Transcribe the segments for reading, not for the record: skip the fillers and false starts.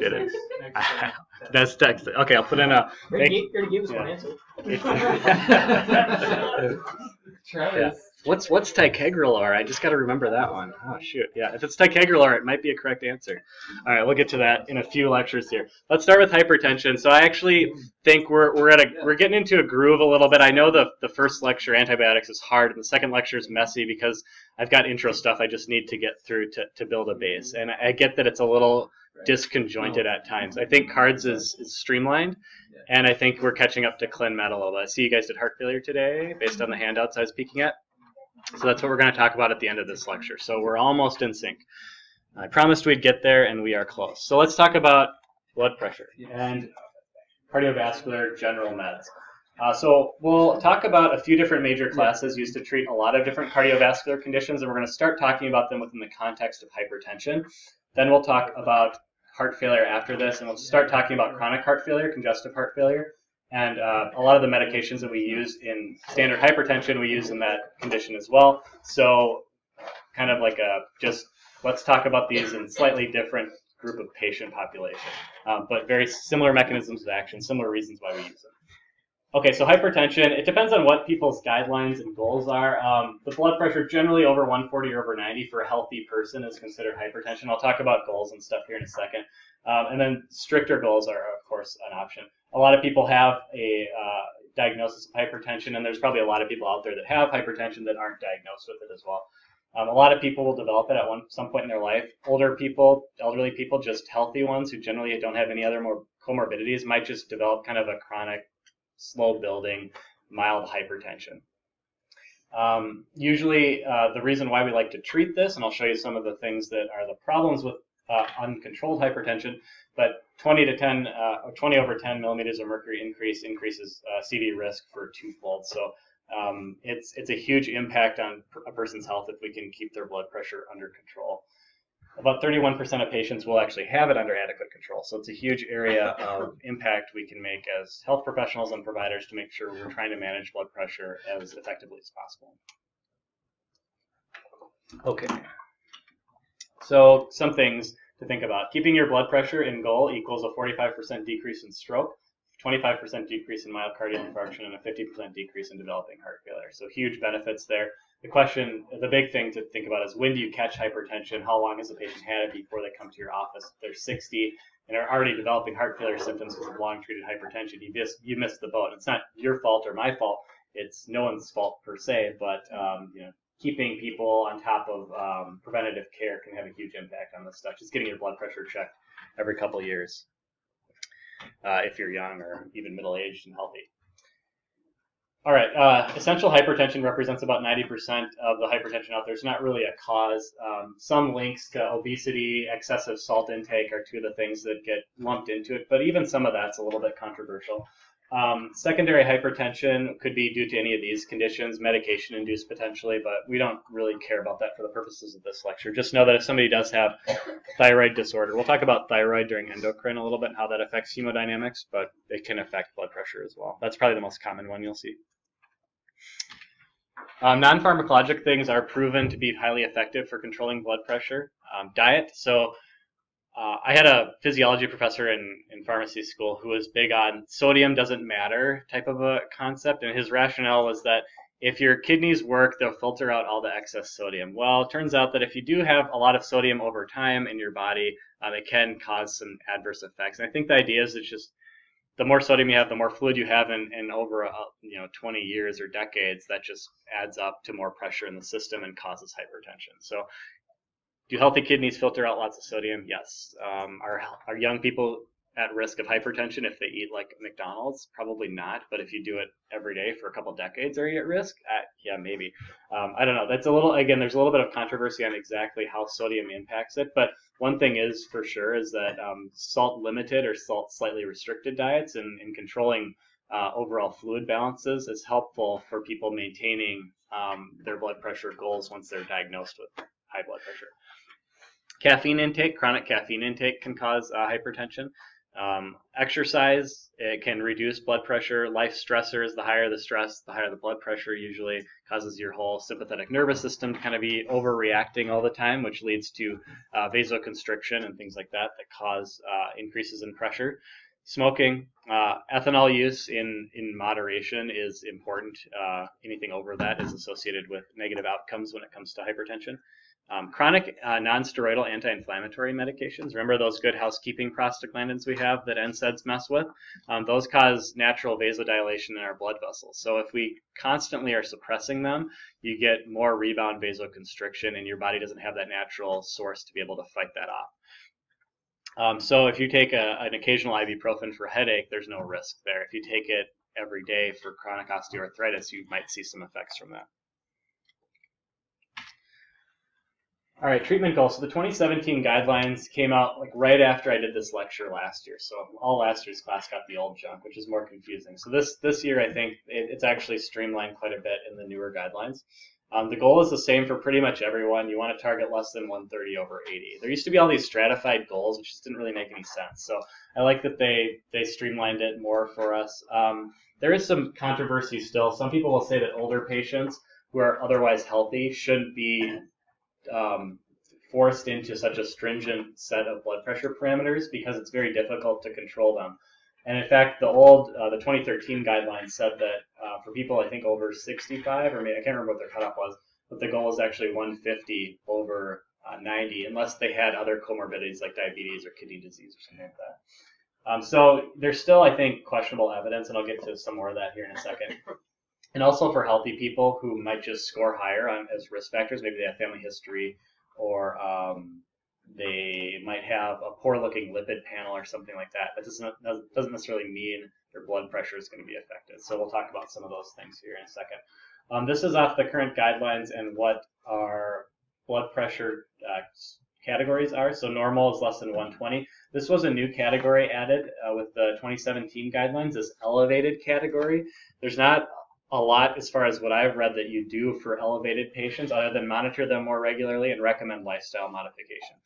Did it? That's text. Okay, I'll put in a. You already gave us one answer. Travis. Yeah. What's ticagrelor? I just got to remember that one. Oh shoot, yeah. If it's ticagrelor, it might be a correct answer. All right, we'll get to that in a few lectures here. Let's start with hypertension. So I actually think we're getting into a groove a little bit. I know the first lecture, antibiotics, is hard, and the second lecture is messy because I've got intro stuff I just need to get through to build a base. And I get that it's a little disconjointed at times. I think cards is streamlined, and I think we're catching up to Clin Med a little bit. I see you guys did heart failure today based on the handouts I was peeking at. So that's what we're going to talk about at the end of this lecture. So we're almost in sync. I promised we'd get there, and we are close. So let's talk about blood pressure and cardiovascular general meds. So we'll talk about a few different major classes used to treat a lot of different cardiovascular conditions, and we're going to start talking about them within the context of hypertension. Then we'll talk about heart failure after this, and we'll start talking about chronic heart failure, congestive heart failure, and a lot of the medications that we use in standard hypertension we use in that condition as well. So kind of like just let's talk about these in slightly different group of patient population, but very similar mechanisms of action, similar reasons why we use them. Okay, so hypertension, it depends on what people's guidelines and goals are. The blood pressure generally over 140 or over 90 for a healthy person is considered hypertension. I'll talk about goals and stuff here in a second. And then stricter goals are, of course, an option. A lot of people have a diagnosis of hypertension, and there's probably a lot of people out there that have hypertension that aren't diagnosed with it as well. A lot of people will develop it at some point in their life. Older people, elderly people, just healthy ones who generally don't have any other more comorbidities might just develop kind of a chronic, slow-building, mild hypertension. Usually, the reason why we like to treat this, and I'll show you some of the things that are the problems with uncontrolled hypertension, but 20 over 10 millimeters of mercury increases CV risk for twofold. So it's a huge impact on a person's health if we can keep their blood pressure under control. About 31% of patients will actually have it under adequate control. So it's a huge area of impact we can make as health professionals and providers to make sure we're trying to manage blood pressure as effectively as possible. Okay. So some things to think about. Keeping your blood pressure in goal equals a 45% decrease in stroke, 25% decrease in myocardial infarction, and a 50% decrease in developing heart failure. So huge benefits there. The big thing to think about is when do you catch hypertension? How long has the patient had it before they come to your office? If they're 60 and are already developing heart failure symptoms because of long-treated hypertension, you missed the boat. It's not your fault or my fault. It's no one's fault per se, but keeping people on top of preventative care can have a huge impact on this stuff. Just getting your blood pressure checked every couple of years if you're young or even middle-aged and healthy. All right, essential hypertension represents about 90% of the hypertension out there. It's not really a cause. Some links to obesity, excessive salt intake are two of the things that get lumped into it, but even some of that's a little bit controversial. Secondary hypertension could be due to any of these conditions, medication-induced potentially, but we don't really care about that for the purposes of this lecture. Just know that if somebody does have thyroid disorder, we'll talk about thyroid during endocrine a little bit and how that affects hemodynamics, but it can affect blood pressure as well. That's probably the most common one you'll see. Non-pharmacologic things are proven to be highly effective for controlling blood pressure. Diet. So I had a physiology professor in pharmacy school who was big on sodium doesn't matter type of a concept, and his rationale was that if your kidneys work, they'll filter out all the excess sodium. Well, it turns out that if you do have a lot of sodium over time in your body, it can cause some adverse effects. And I think the idea is it's just the more sodium you have, the more fluid you have, and over 20 years or decades, that just adds up to more pressure in the system and causes hypertension. So do healthy kidneys filter out lots of sodium? Yes. Are young people at risk of hypertension if they eat like McDonald's? Probably not. But if you do it every day for a couple decades, are you at risk? Yeah, maybe. I don't know. That's a little, again, there's a little bit of controversy on exactly how sodium impacts it. But one thing is for sure is that salt limited or salt slightly restricted diets and controlling overall fluid balances is helpful for people maintaining their blood pressure goals once they're diagnosed with high blood pressure. Caffeine intake, chronic caffeine intake can cause hypertension. Exercise, it can reduce blood pressure. Life stressors, the higher the stress, the higher the blood pressure, usually causes your whole sympathetic nervous system to kind of be overreacting all the time, which leads to vasoconstriction and things like that cause increases in pressure. Smoking, ethanol use in moderation is important. Anything over that is associated with negative outcomes when it comes to hypertension. Chronic non-steroidal anti-inflammatory medications. Remember those good housekeeping prostaglandins we have that NSAIDs mess with? Those cause natural vasodilation in our blood vessels. So if we constantly are suppressing them, you get more rebound vasoconstriction, and your body doesn't have that natural source to be able to fight that off. So if you take an occasional ibuprofen for headache, there's no risk there. If you take it every day for chronic osteoarthritis, you might see some effects from that. All right, treatment goals. So the 2017 guidelines came out like right after I did this lecture last year. So all last year's class got the old junk, which is more confusing. So this year, I think it's actually streamlined quite a bit in the newer guidelines. The goal is the same for pretty much everyone. You want to target less than 130 over 80. There used to be all these stratified goals, which just didn't really make any sense. So I like that they streamlined it more for us. There is some controversy still. Some people will say that older patients who are otherwise healthy shouldn't be forced into such a stringent set of blood pressure parameters because it's very difficult to control them. And in fact, the 2013 guidelines said that for people, I think, over 65, or maybe, I can't remember what their cutoff was, but the goal is actually 150 over 90, unless they had other comorbidities like diabetes or kidney disease or something like that. So there's still, I think, questionable evidence, and I'll get to some more of that here in a second. And also for healthy people who might just score higher as risk factors, maybe they have family history, or they might have a poor-looking lipid panel or something like that. That doesn't necessarily mean their blood pressure is going to be affected. So we'll talk about some of those things here in a second. This is off the current guidelines and what our blood pressure categories are. So normal is less than 120. This was a new category added with the 2017 guidelines, this elevated category. There's not a lot as far as what I've read that you do for elevated patients other than monitor them more regularly and recommend lifestyle modification.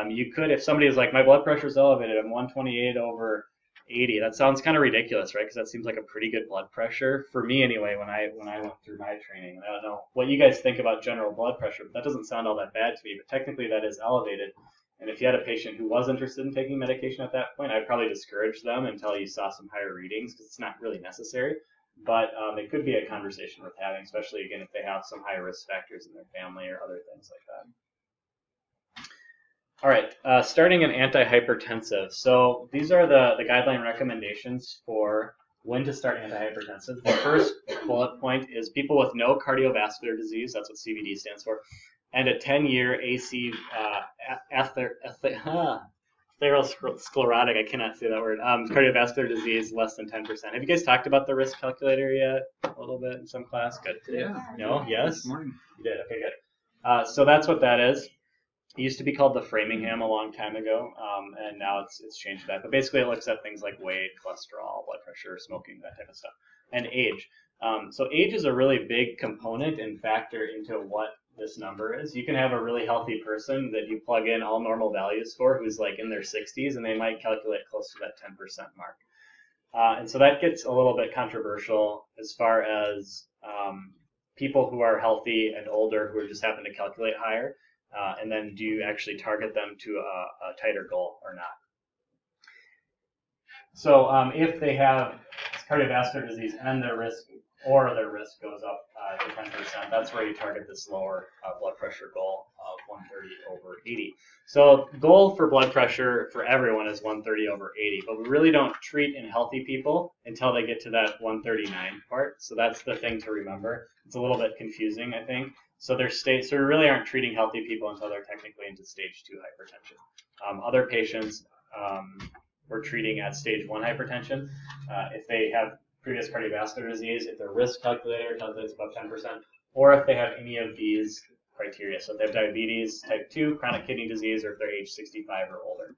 You could, if somebody is like, my blood pressure is elevated, I'm 128 over 80, that sounds kind of ridiculous, right? Because that seems like a pretty good blood pressure for me anyway when I went through my training. I don't know what you guys think about general blood pressure, but that doesn't sound all that bad to me, but technically that is elevated. And if you had a patient who was interested in taking medication at that point, I'd probably discourage them until you saw some higher readings because it's not really necessary. But it could be a conversation worth having, especially, again, if they have some high risk factors in their family or other things like that. All right, starting in antihypertensive. So these are the guideline recommendations for when to start antihypertensive. The first bullet point is people with no cardiovascular disease, that's what CVD stands for, and a 10-year AC atherosclerotic, I cannot say that word, cardiovascular disease less than 10%. Have you guys talked about the risk calculator yet? A little bit in some class? Good. Yeah. No? Yes? This morning. You did? Okay, good. So that's what that is. It used to be called the Framingham a long time ago, and now it's changed to that. But basically it looks at things like weight, cholesterol, blood pressure, smoking, that type of stuff, and age. So age is a really big component and factor into what this number is. You can have a really healthy person that you plug in all normal values for who's like in their 60s, and they might calculate close to that 10% mark. And so that gets a little bit controversial as far as people who are healthy and older who just happen to calculate higher. And then do you actually target them to a tighter goal or not? So if they have cardiovascular disease and their risk goes up to 10%, that's where you target this lower blood pressure goal of 130 over 80. So goal for blood pressure for everyone is 130 over 80, but we really don't treat in healthy people until they get to that 139 part. So that's the thing to remember. It's a little bit confusing, I think. So we really aren't treating healthy people until they're technically into stage 2 hypertension. Other patients we're treating at stage 1 hypertension. If they have previous cardiovascular disease, if their risk calculator tells it's above 10%, or if they have any of these criteria. So if they have diabetes, type 2, chronic kidney disease, or if they're age 65 or older.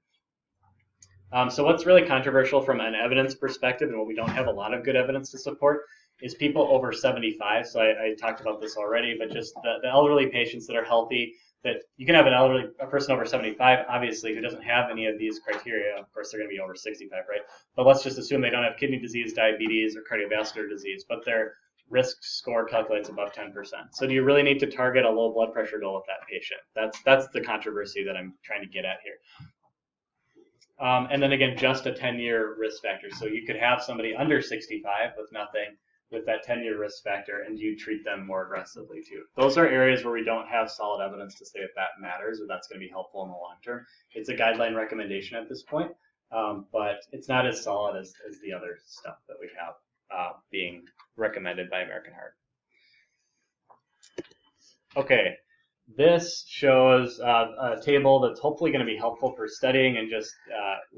So what's really controversial from an evidence perspective, and what we don't have a lot of good evidence to support, is people over 75. So I talked about this already, but just the elderly patients that are healthy, that you can have a person over 75, obviously, who doesn't have any of these criteria. Of course, they're going to be over 65, right? But let's just assume they don't have kidney disease, diabetes, or cardiovascular disease, but their risk score calculates above 10%. So do you really need to target a low blood pressure goal with that patient? That's the controversy that I'm trying to get at here. And then again, just a 10-year risk factor. So you could have somebody under 65 with nothing, with that 10-year risk factor, and you treat them more aggressively too. Those are areas where we don't have solid evidence to say that matters or that's going to be helpful in the long term. It's a guideline recommendation at this point, but it's not as solid as the other stuff that we have being recommended by American Heart. Okay, this shows a table that's hopefully going to be helpful for studying and just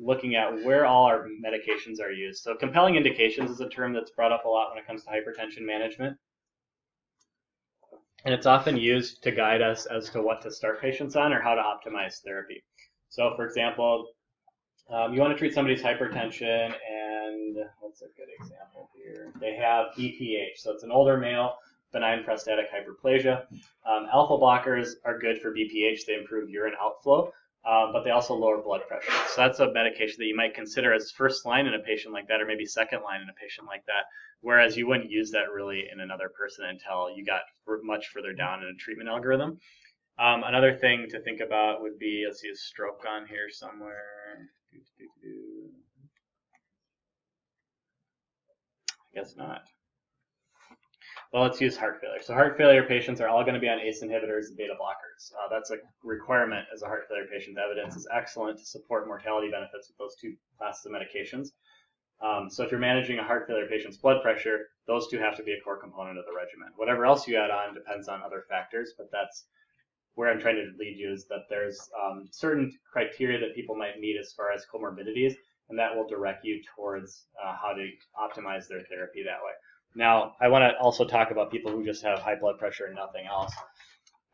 looking at where all our medications are used. So compelling indications is a term that's brought up a lot when it comes to hypertension management. And it's often used to guide us as to what to start patients on or how to optimize therapy. So for example, you want to treat somebody's hypertension, and what's a good example here? They have BPH, so it's an older male, benign prostatic hyperplasia. Alpha blockers are good for BPH. They improve urine outflow, but they also lower blood pressure. So that's a medication that you might consider as first line in a patient like that, or maybe second line in a patient like that, whereas you wouldn't use that really in another person until you got much further down in a treatment algorithm. Another thing to think about would be, let's see, a stroke on here somewhere. I guess not. Well, let's use heart failure. So heart failure patients are all going to be on ACE inhibitors and beta blockers. That's a requirement as a heart failure patient. The evidence is excellent to support mortality benefits with those two classes of medications. So if you're managing a heart failure patient's blood pressure, those two have to be a core component of the regimen. Whatever else you add on depends on other factors, but that's where I'm trying to lead you, is that there's certain criteria that people might meet as far as comorbidities, and that will direct you towards how to optimize their therapy that way. Now, I want to also talk about people who just have high blood pressure and nothing else.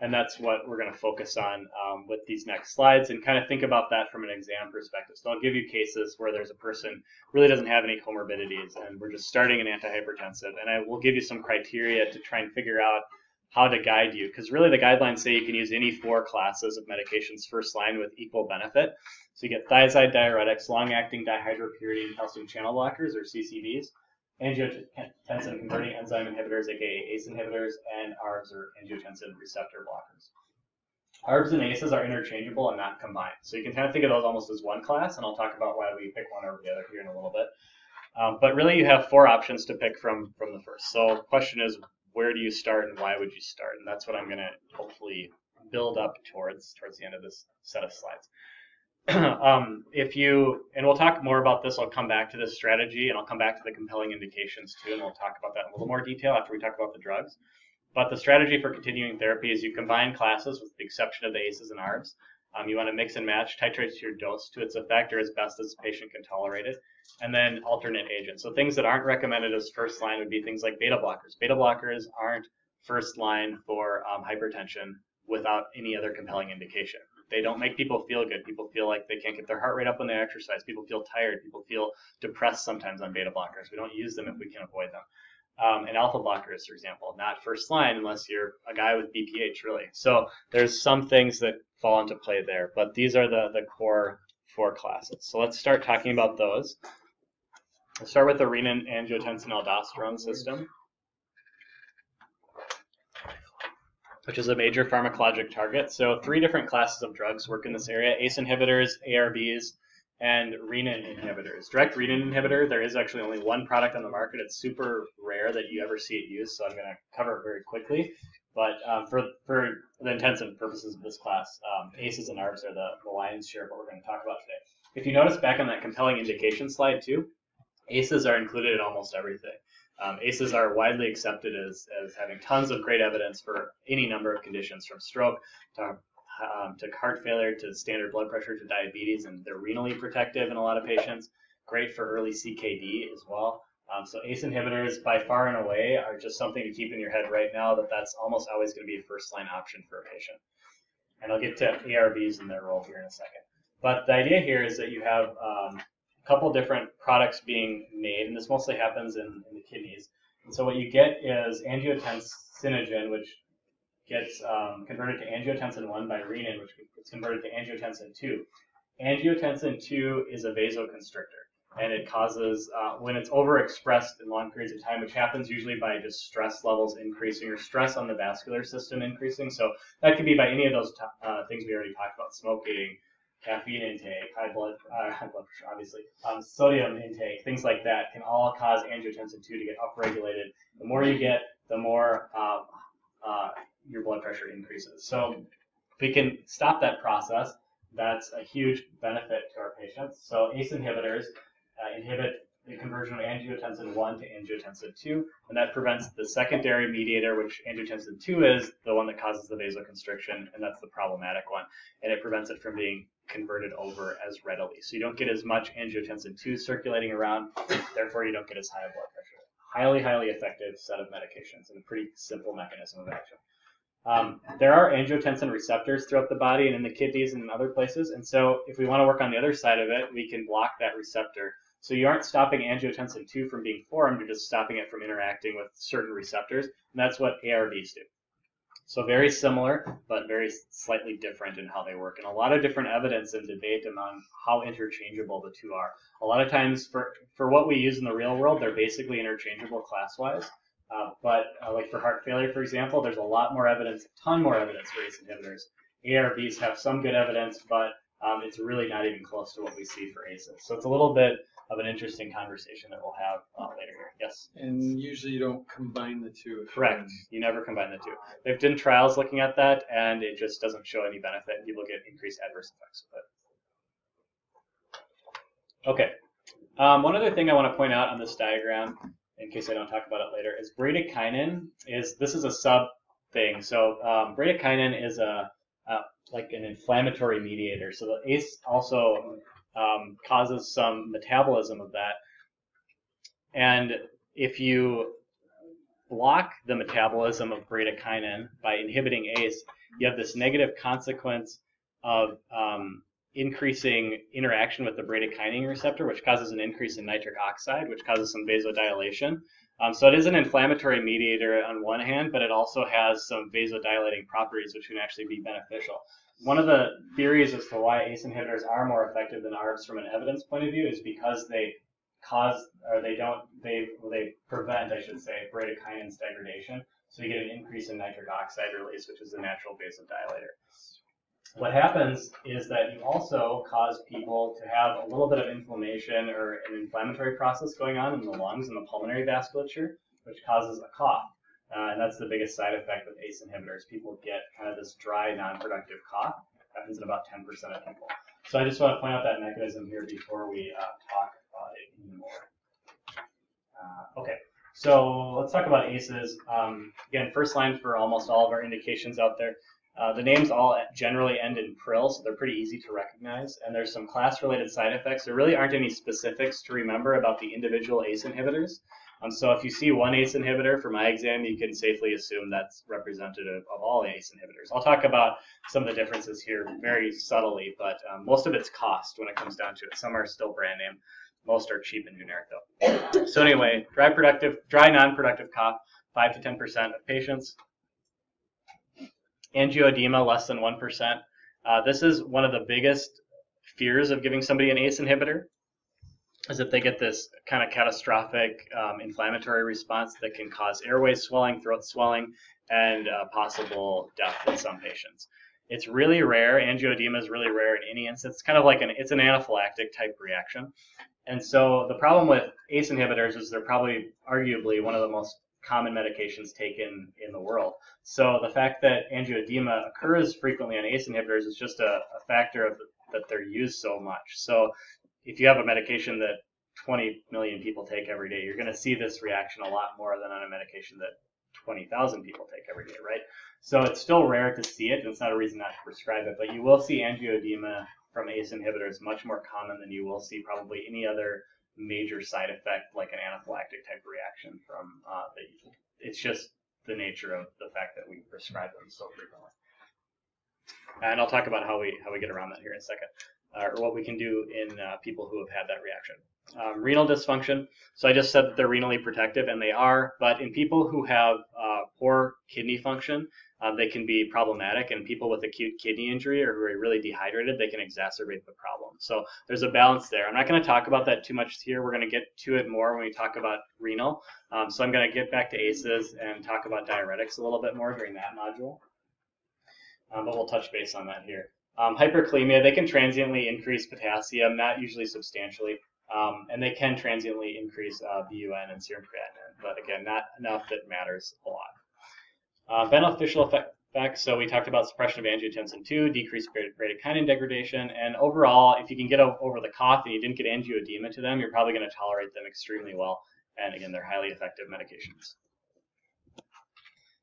And that's what we're going to focus on with these next slides, and kind of think about that from an exam perspective. So I'll give you cases where there's a person really doesn't have any comorbidities, and we're just starting an antihypertensive. And I will give you some criteria to try and figure out how to guide you, because really the guidelines say you can use any 4 classes of medications first line with equal benefit. So you get thiazide diuretics, long-acting dihydropyridine calcium channel blockers, or CCBs, angiotensin converting enzyme inhibitors, aka ACE inhibitors, and ARBs, or angiotensin receptor blockers. ARBs and ACEs are interchangeable and not combined. So you can kind of think of those almost as one class, and I'll talk about why we pick one over the other here in a little bit. But really you have 4 options to pick from the first. So the question is, where do you start and why would you start? And that's what I'm going to hopefully build up towards the end of this set of slides. And we'll talk more about this, I'll come back to this strategy, and I'll come back to the compelling indications too, and we'll talk about that in a little more detail after we talk about the drugs. But the strategy for continuing therapy is you combine classes with the exception of the ACEs and ARBs. You want to mix and match, titrate your dose to its effect or as best as the patient can tolerate it, and then alternate agents. So things that aren't recommended as first line would be things like beta blockers. Beta blockers aren't first line for hypertension without any other compelling indication. They don't make people feel good. People feel like they can't get their heart rate up when they exercise. People feel tired. People feel depressed sometimes on beta blockers. We don't use them if we can avoid them. And alpha blockers, for example, not first line unless you're a guy with BPH, really. So there's some things that fall into play there, but these are the core 4 classes. So let's start talking about those. Let's start with the renin-angiotensin-aldosterone system, which is a major pharmacologic target. So 3 different classes of drugs work in this area: ACE inhibitors, ARBs, and renin inhibitors. Direct renin inhibitor, there is actually only 1 product on the market. It's super rare that you ever see it used, so I'm going to cover it very quickly. But for the intensive purposes of this class, ACEs and ARBs are the lion's share of what we're going to talk about today. If you notice back on that compelling indication slide too, ACEs are included in almost everything. ACEs are widely accepted as having tons of great evidence for any number of conditions, from stroke to heart failure to standard blood pressure to diabetes, and they're renally protective in a lot of patients. Great for early CKD as well. So ACE inhibitors, by far and away, are just something to keep in your head right now, that's almost always going to be a first-line option for a patient. And I'll get to ARBs and their role here in a second. But the idea here is that you have a couple different products being made, and this mostly happens in the kidneys. And so what you get is angiotensinogen, which gets converted to angiotensin 1 by renin, which gets converted to angiotensin 2. Angiotensin 2 is a vasoconstrictor, and it causes, when it's overexpressed in long periods of time, which happens usually by just stress levels increasing or stress on the vascular system increasing. So that could be by any of those things we already talked about: smoking, caffeine intake, high blood pressure, obviously, sodium intake, things like that can all cause angiotensin 2 to get upregulated. The more you get, the more your blood pressure increases. So if we can stop that process, that's a huge benefit to our patients. So ACE inhibitors inhibit the conversion of angiotensin 1 to angiotensin 2, and that prevents the secondary mediator, which angiotensin 2 is, the one that causes the vasoconstriction, and that's the problematic one. And it prevents it from being converted over as readily. So you don't get as much angiotensin 2 circulating around, therefore you don't get as high a blood pressure. Highly, highly effective set of medications and a pretty simple mechanism of action. There are angiotensin receptors throughout the body and in the kidneys and in other places, and so if we want to work on the other side of it, we can block that receptor. So you aren't stopping angiotensin 2 from being formed, you're just stopping it from interacting with certain receptors, and that's what ARBs do. So very similar, but very slightly different in how they work, and a lot of different evidence and debate among how interchangeable the two are. A lot of times, for what we use in the real world, they're basically interchangeable class-wise. But like for heart failure, for example, there's a lot more evidence, a ton more evidence for ACE inhibitors. ARBs have some good evidence, but it's really not even close to what we see for ACEs. So it's a little bit of an interesting conversation that we'll have later here. Yes? And usually you don't combine the two. Correct. You never combine the two. They've done trials looking at that, and it just doesn't show any benefit. People get increased adverse effects with it. Okay. One other thing I want to point out on this diagram, in case I don't talk about it later, is bradykinin this is a sub thing. So bradykinin is like an inflammatory mediator. So the ACE also causes some metabolism of that. And if you block the metabolism of bradykinin by inhibiting ACE, you have this negative consequence of increasing interaction with the bradykinin receptor, which causes an increase in nitric oxide, which causes some vasodilation. So it is an inflammatory mediator on one hand, but it also has some vasodilating properties, which can actually be beneficial. One of the theories as to why ACE inhibitors are more effective than ARBs from an evidence point of view is because they prevent, I should say, bradykinin's degradation. So you get an increase in nitric oxide release, which is a natural vasodilator. What happens is that you also cause people to have a little bit of inflammation or an inflammatory process going on in the lungs and the pulmonary vasculature, which causes a cough. And that's the biggest side effect with ACE inhibitors. People get kind of this dry, non-productive cough. It happens in about 10% of people. So I just want to point out that mechanism here before we talk about it anymore. Okay, so let's talk about ACEs. Again, first line for almost all of our indications out there. The names all generally end in pril, so they're pretty easy to recognize. And there's some class-related side effects. There really aren't any specifics to remember about the individual ACE inhibitors. So if you see one ACE inhibitor for my exam, you can safely assume that's representative of all ACE inhibitors. I'll talk about some of the differences here very subtly, but most of it's cost when it comes down to it. Some are still brand name. Most are cheap and generic, though. So anyway, dry non-productive cough, 5 to 10% of patients. Angioedema, less than 1%. This is one of the biggest fears of giving somebody an ACE inhibitor, is that they get this kind of catastrophic inflammatory response that can cause airway swelling, throat swelling, and possible death in some patients. It's really rare. Angioedema is really rare in any instance. It's kind of like it's an anaphylactic type reaction. And so the problem with ACE inhibitors is they're probably arguably one of the most common medications taken in the world. So the fact that angioedema occurs frequently on ACE inhibitors is just a factor of that they're used so much. So if you have a medication that 20 million people take every day, you're going to see this reaction a lot more than on a medication that 20,000 people take every day, right? So it's still rare to see it, and it's not a reason not to prescribe it, but you will see angioedema from ACE inhibitors much more common than you will see probably any other major side effect like an anaphylactic type reaction from it's just the nature of the fact that we prescribe them so frequently. And I'll talk about how we get around that here in a second. or what we can do in people who have had that reaction. Renal dysfunction. So I just said that they're renally protective, and they are, but in people who have poor kidney function, they can be problematic, and people with acute kidney injury or who are really dehydrated, they can exacerbate the problem. So there's a balance there. I'm not going to talk about that too much here. We're going to get to it more when we talk about renal. So I'm going to get back to ACEs and talk about diuretics a little bit more during that module. But we'll touch base on that here. Hyperkalemia, they can transiently increase potassium, not usually substantially. And they can transiently increase BUN and serum creatinine, but again, not enough that matters a lot. Beneficial effects, so we talked about suppression of angiotensin II, decreased bradykinin degradation, and overall, if you can get over the cough and you didn't get angioedema to them, you're probably going to tolerate them extremely well. And again, they're highly effective medications.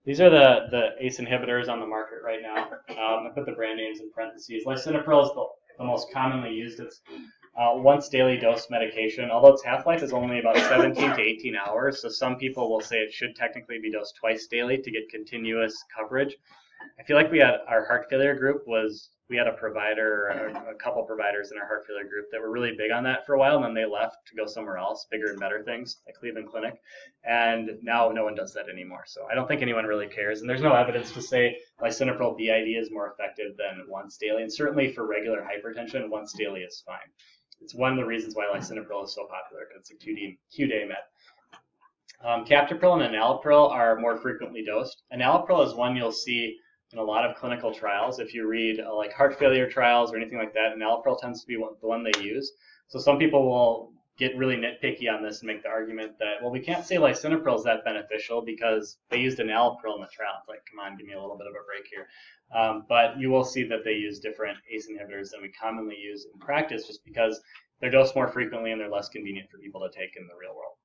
These are the ACE inhibitors on the market right now. I put the brand names in parentheses. Lisinopril is the most commonly used. It's once daily dose medication, although its half-life is only about 17 to 18 hours, so some people will say it should technically be dosed twice daily to get continuous coverage. I feel like we had our heart failure group we had a provider, a couple providers in our heart failure group that were really big on that for a while, and then they left to go somewhere else, bigger and better things, like Cleveland Clinic, and now no one does that anymore. So I don't think anyone really cares, and there's no evidence to say lisinopril BID is more effective than once daily, and certainly for regular hypertension, once daily is fine. It's one of the reasons why lisinopril is so popular, because it's a Q-day med. Captopril and enalapril are more frequently dosed. Enalapril is one you'll see in a lot of clinical trials. If you read like heart failure trials or anything like that, enalapril tends to be the one they use. So some people will get really nitpicky on this and make the argument that, well, we can't say lisinopril is that beneficial because they used enalapril in the trial. It's like, come on, give me a little bit of a break here. But you will see that they use different ACE inhibitors than we commonly use in practice just because they're dosed more frequently and they're less convenient for people to take in the real world.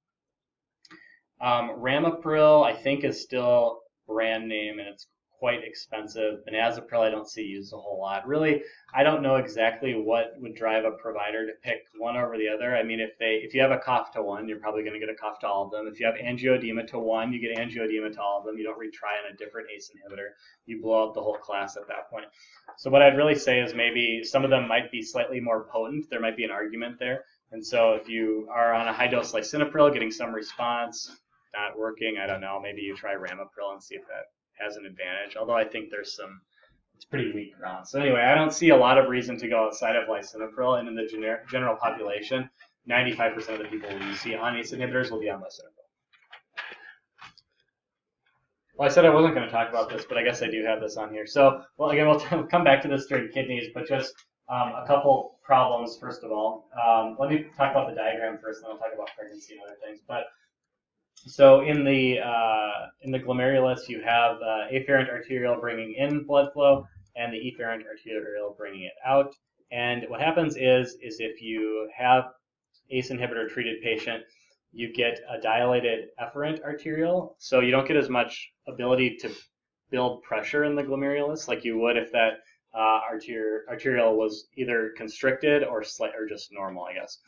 Ramipril, I think, is still brand name, and it's quite expensive. Benazepril I don't see used a whole lot. Really, I don't know exactly what would drive a provider to pick one over the other. I mean, if you have a cough to one, you're probably going to get a cough to all of them. If you have angioedema to one, you get angioedema to all of them. You don't retry on a different ACE inhibitor. You blow out the whole class at that point. So what I'd really say is maybe some of them might be slightly more potent. There might be an argument there. And so if you are on a high-dose lisinopril, getting some response, not working, I don't know, maybe you try ramipril and see if that has an advantage, although I think there's it's pretty weak ground. So anyway, I don't see a lot of reason to go outside of lisinopril, and in the general population, 95% of the people you see on ACE inhibitors will be on lisinopril. Well, I said I wasn't going to talk about this, but I guess I do have this on here. So, well, again, we'll come back to this during kidneys, but just a couple problems, first of all. Let me talk about the diagram first, and then I'll talk about pregnancy and other things. But so in the glomerulus, you have afferent arteriole bringing in blood flow and the efferent arteriole bringing it out. And what happens is if you have ACE inhibitor treated patient, you get a dilated efferent arteriole, so you don't get as much ability to build pressure in the glomerulus like you would if that arteriole was either constricted or just normal, I guess.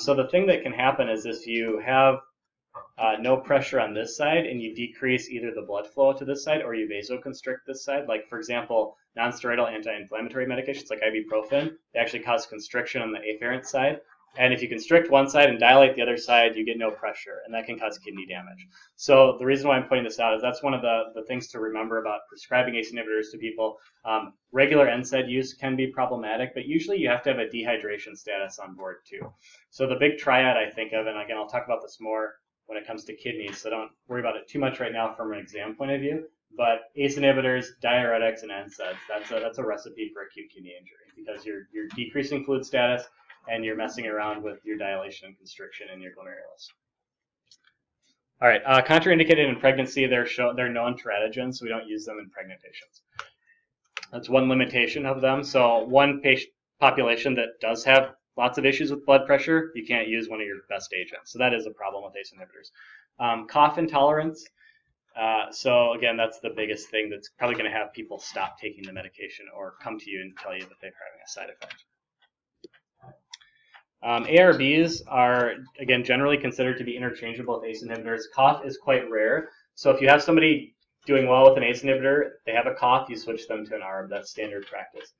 So the thing that can happen is if you have no pressure on this side and you decrease either the blood flow to this side or you vasoconstrict this side, like for example, nonsteroidal anti-inflammatory medications like ibuprofen, they actually cause constriction on the afferent side. And if you constrict one side and dilate the other side, you get no pressure, and that can cause kidney damage. So the reason why I'm pointing this out is that's one of the things to remember about prescribing ACE inhibitors to people. Regular NSAID use can be problematic, but usually you have to have a dehydration status on board too. So the big triad I think of, and again, I'll talk about this more when it comes to kidneys, so don't worry about it too much right now from an exam point of view, but ACE inhibitors, diuretics, and NSAIDs, that's a recipe for acute kidney injury because you're decreasing fluid status and you're messing around with your dilation and constriction in your glomerulus. All right, contraindicated in pregnancy, they're known teratogens, so we don't use them in pregnant patients. That's one limitation of them. So one patient population that does have lots of issues with blood pressure, you can't use one of your best agents. So that is a problem with ACE inhibitors. Cough intolerance. So again, that's the biggest thing that's probably going to have people stop taking the medication or come to you and tell you that they're having a side effect. ARBs are, again, generally considered to be interchangeable with ACE inhibitors. Cough is quite rare. So if you have somebody doing well with an ACE inhibitor, they have a cough, you switch them to an ARB. That's standard practice.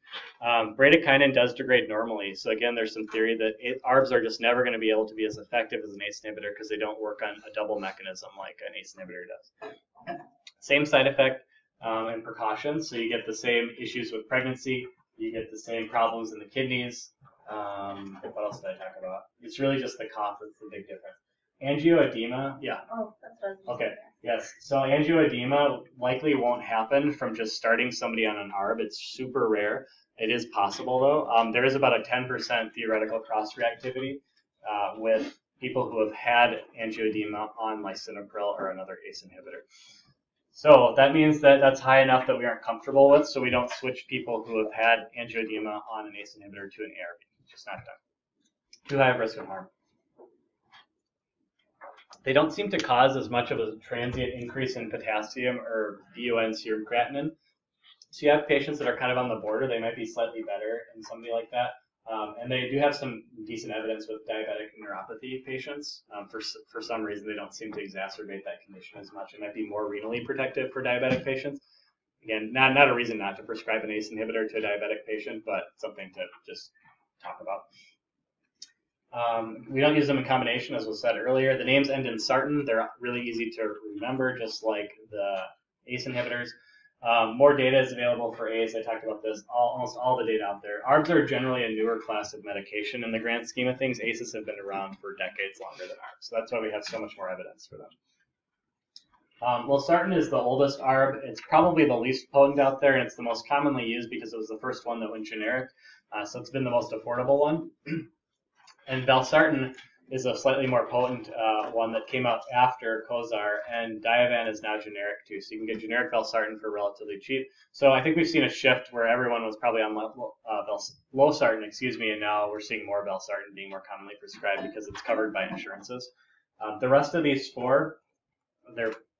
Bradykinin does degrade normally. So again, there's some theory that ARBs are just never going to be able to be as effective as an ACE inhibitor because they don't work on a double mechanism like an ACE inhibitor does. Same side effect and precautions. So you get the same issues with pregnancy. You get the same problems in the kidneys. What else did I talk about? It's really just the cough that's the big difference. Angioedema, yeah. Oh, that's what I was Okay, yes. So angioedema likely won't happen from just starting somebody on an ARB. It's super rare. It is possible, though. There is about a 10% theoretical cross-reactivity with people who have had angioedema on lisinopril or another ACE inhibitor. So that means that that's high enough that we aren't comfortable with, so we don't switch people who have had angioedema on an ACE inhibitor to an ARB. It's just not done. Too high of risk of harm. They don't seem to cause as much of a transient increase in potassium or BUN serum creatinine. So you have patients that are kind of on the border. They might be slightly better in somebody like that. And they do have some decent evidence with diabetic neuropathy patients. For some reason, they don't seem to exacerbate that condition as much. It might be more renally protective for diabetic patients. Again, not a reason not to prescribe an ACE inhibitor to a diabetic patient, but something to just talk about. We don't use them in combination, as was said earlier. The names end in sartan. They're really easy to remember, just like the ACE inhibitors. More data is available for ACE. I talked about this, almost all the data out there. ARBs are generally a newer class of medication in the grand scheme of things. ACEs have been around for decades longer than ARBs, so that's why we have so much more evidence for them. Losartan is the oldest ARB. It's probably the least potent out there, and it's the most commonly used because it was the first one that went generic, so it's been the most affordable one. And valsartan is a slightly more potent one that came out after Cozar, and Diovan is now generic too. So you can get generic valsartan for relatively cheap. So I think we've seen a shift where everyone was probably on losartan, and now we're seeing more valsartan being more commonly prescribed because it's covered by insurances. The rest of these four,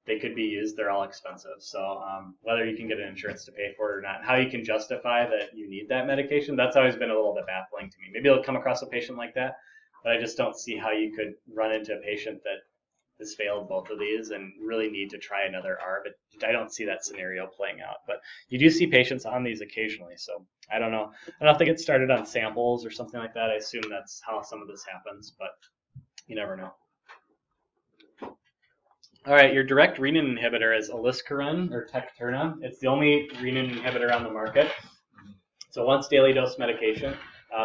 they could be used. They're all expensive. So whether you can get an insurance to pay for it or not, how you can justify that you need that medication, that's always been a little bit baffling to me. Maybe you'll come across a patient like that, but I just don't see how you could run into a patient that has failed both of these and really need to try another ARB. I don't see that scenario playing out, but you do see patients on these occasionally. So I don't know. I don't know if they get started on samples or something like that. I assume that's how some of this happens, but you never know. All right, your direct renin inhibitor is Aliskiren or Tecturna. It's the only renin inhibitor on the market. It's a once daily dose medication.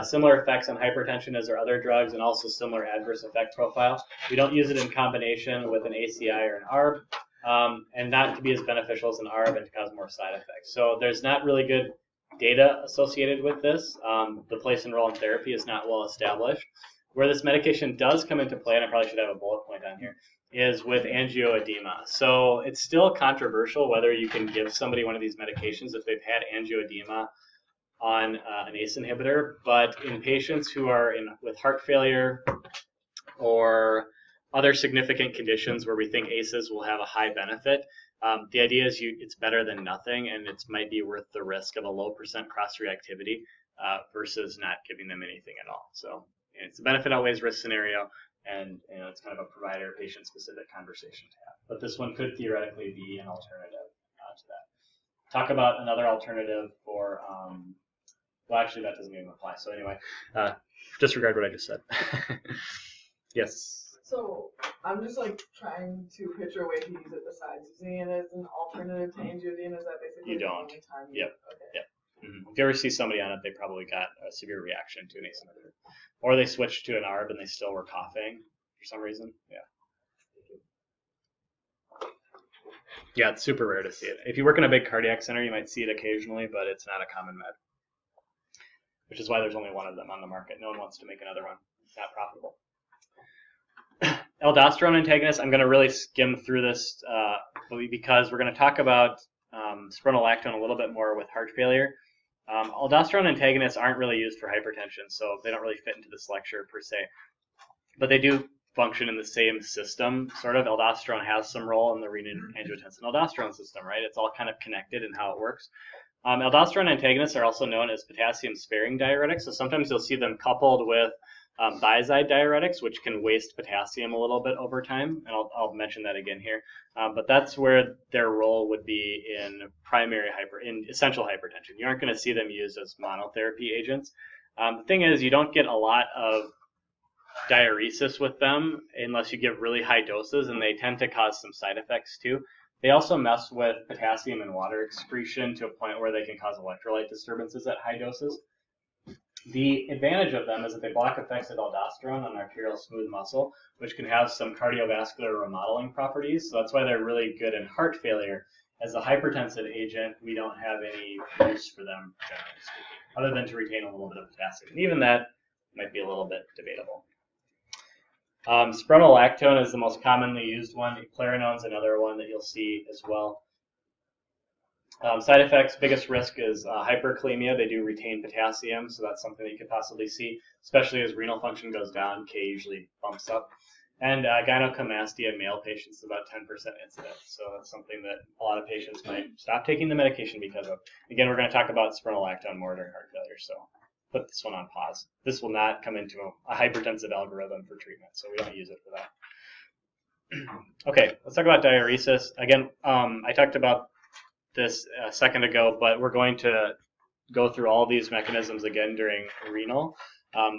Similar effects on hypertension as our other drugs, and also similar adverse effect profile. We don't use it in combination with an ACI or an ARB, and not to be as beneficial as an ARB and to cause more side effects. So there's not really good data associated with this. The place and role in therapy is not well established. Where this medication does come into play, and I probably should have a bullet point on here, is with angioedema. So it's still controversial whether you can give somebody one of these medications if they've had angioedema on an ACE inhibitor, but in patients who are with heart failure or other significant conditions where we think ACEs will have a high benefit, the idea is it's better than nothing, and it might be worth the risk of a low % cross-reactivity versus not giving them anything at all. So it's a benefit outweighs risk scenario, and it's kind of a provider-patient specific conversation to have. But this one could theoretically be an alternative to that. Talk about another alternative for, well, actually that doesn't even apply. So anyway, disregard what I just said. Yes? So I'm just like trying to picture a way to use it besides using it as an alternative to angioedema. Is that basically You the don't. only time Yep. Okay. Yep. If you ever see somebody on it, they probably got a severe reaction to an ACE inhibitor. Or they switched to an ARB and they still were coughing for some reason. Yeah. Yeah, it's super rare to see it. If you work in a big cardiac center, you might see it occasionally, but it's not a common med. Which is why there's only one of them on the market. No one wants to make another one. It's not profitable. Aldosterone antagonists, I'm going to really skim through this because we're going to talk about spironolactone a little bit more with heart failure. Aldosterone antagonists aren't really used for hypertension, so they don't really fit into this lecture per se. But they do function in the same system, sort of. Aldosterone has some role in the renin-angiotensin-aldosterone system, right? It's all kind of connected in how it works. Aldosterone antagonists are also known as potassium-sparing diuretics, so sometimes you'll see them coupled with thiazide diuretics, which can waste potassium a little bit over time, and I'll mention that again here. But that's where their role would be in in essential hypertension. You aren't going to see them used as monotherapy agents. The thing is, you don't get a lot of diuresis with them unless you give really high doses, and they tend to cause some side effects too. They also mess with potassium and water excretion to a point where they can cause electrolyte disturbances at high doses. The advantage of them is that they block effects of aldosterone on arterial smooth muscle, which can have some cardiovascular remodeling properties. So that's why they're really good in heart failure. As a hypertensive agent, we don't have any use for them, generally speaking, other than to retain a little bit of potassium. And even that might be a little bit debatable. Spironolactone is the most commonly used one. Eplerenone is another one that you'll see as well. Side effects, biggest risk is hyperkalemia. They do retain potassium, so that's something that you could possibly see, especially as renal function goes down. K usually bumps up. And gynecomastia in male patients is about 10% incidence, so that's something that a lot of patients might stop taking the medication because of. Again, we're going to talk about spironolactone more during heart failure, so put this one on pause. This will not come into a hypertensive algorithm for treatment, so we don't use it for that. Okay, let's talk about diuresis. Again, I talked about this a second ago, but we're going to go through all these mechanisms again during renal,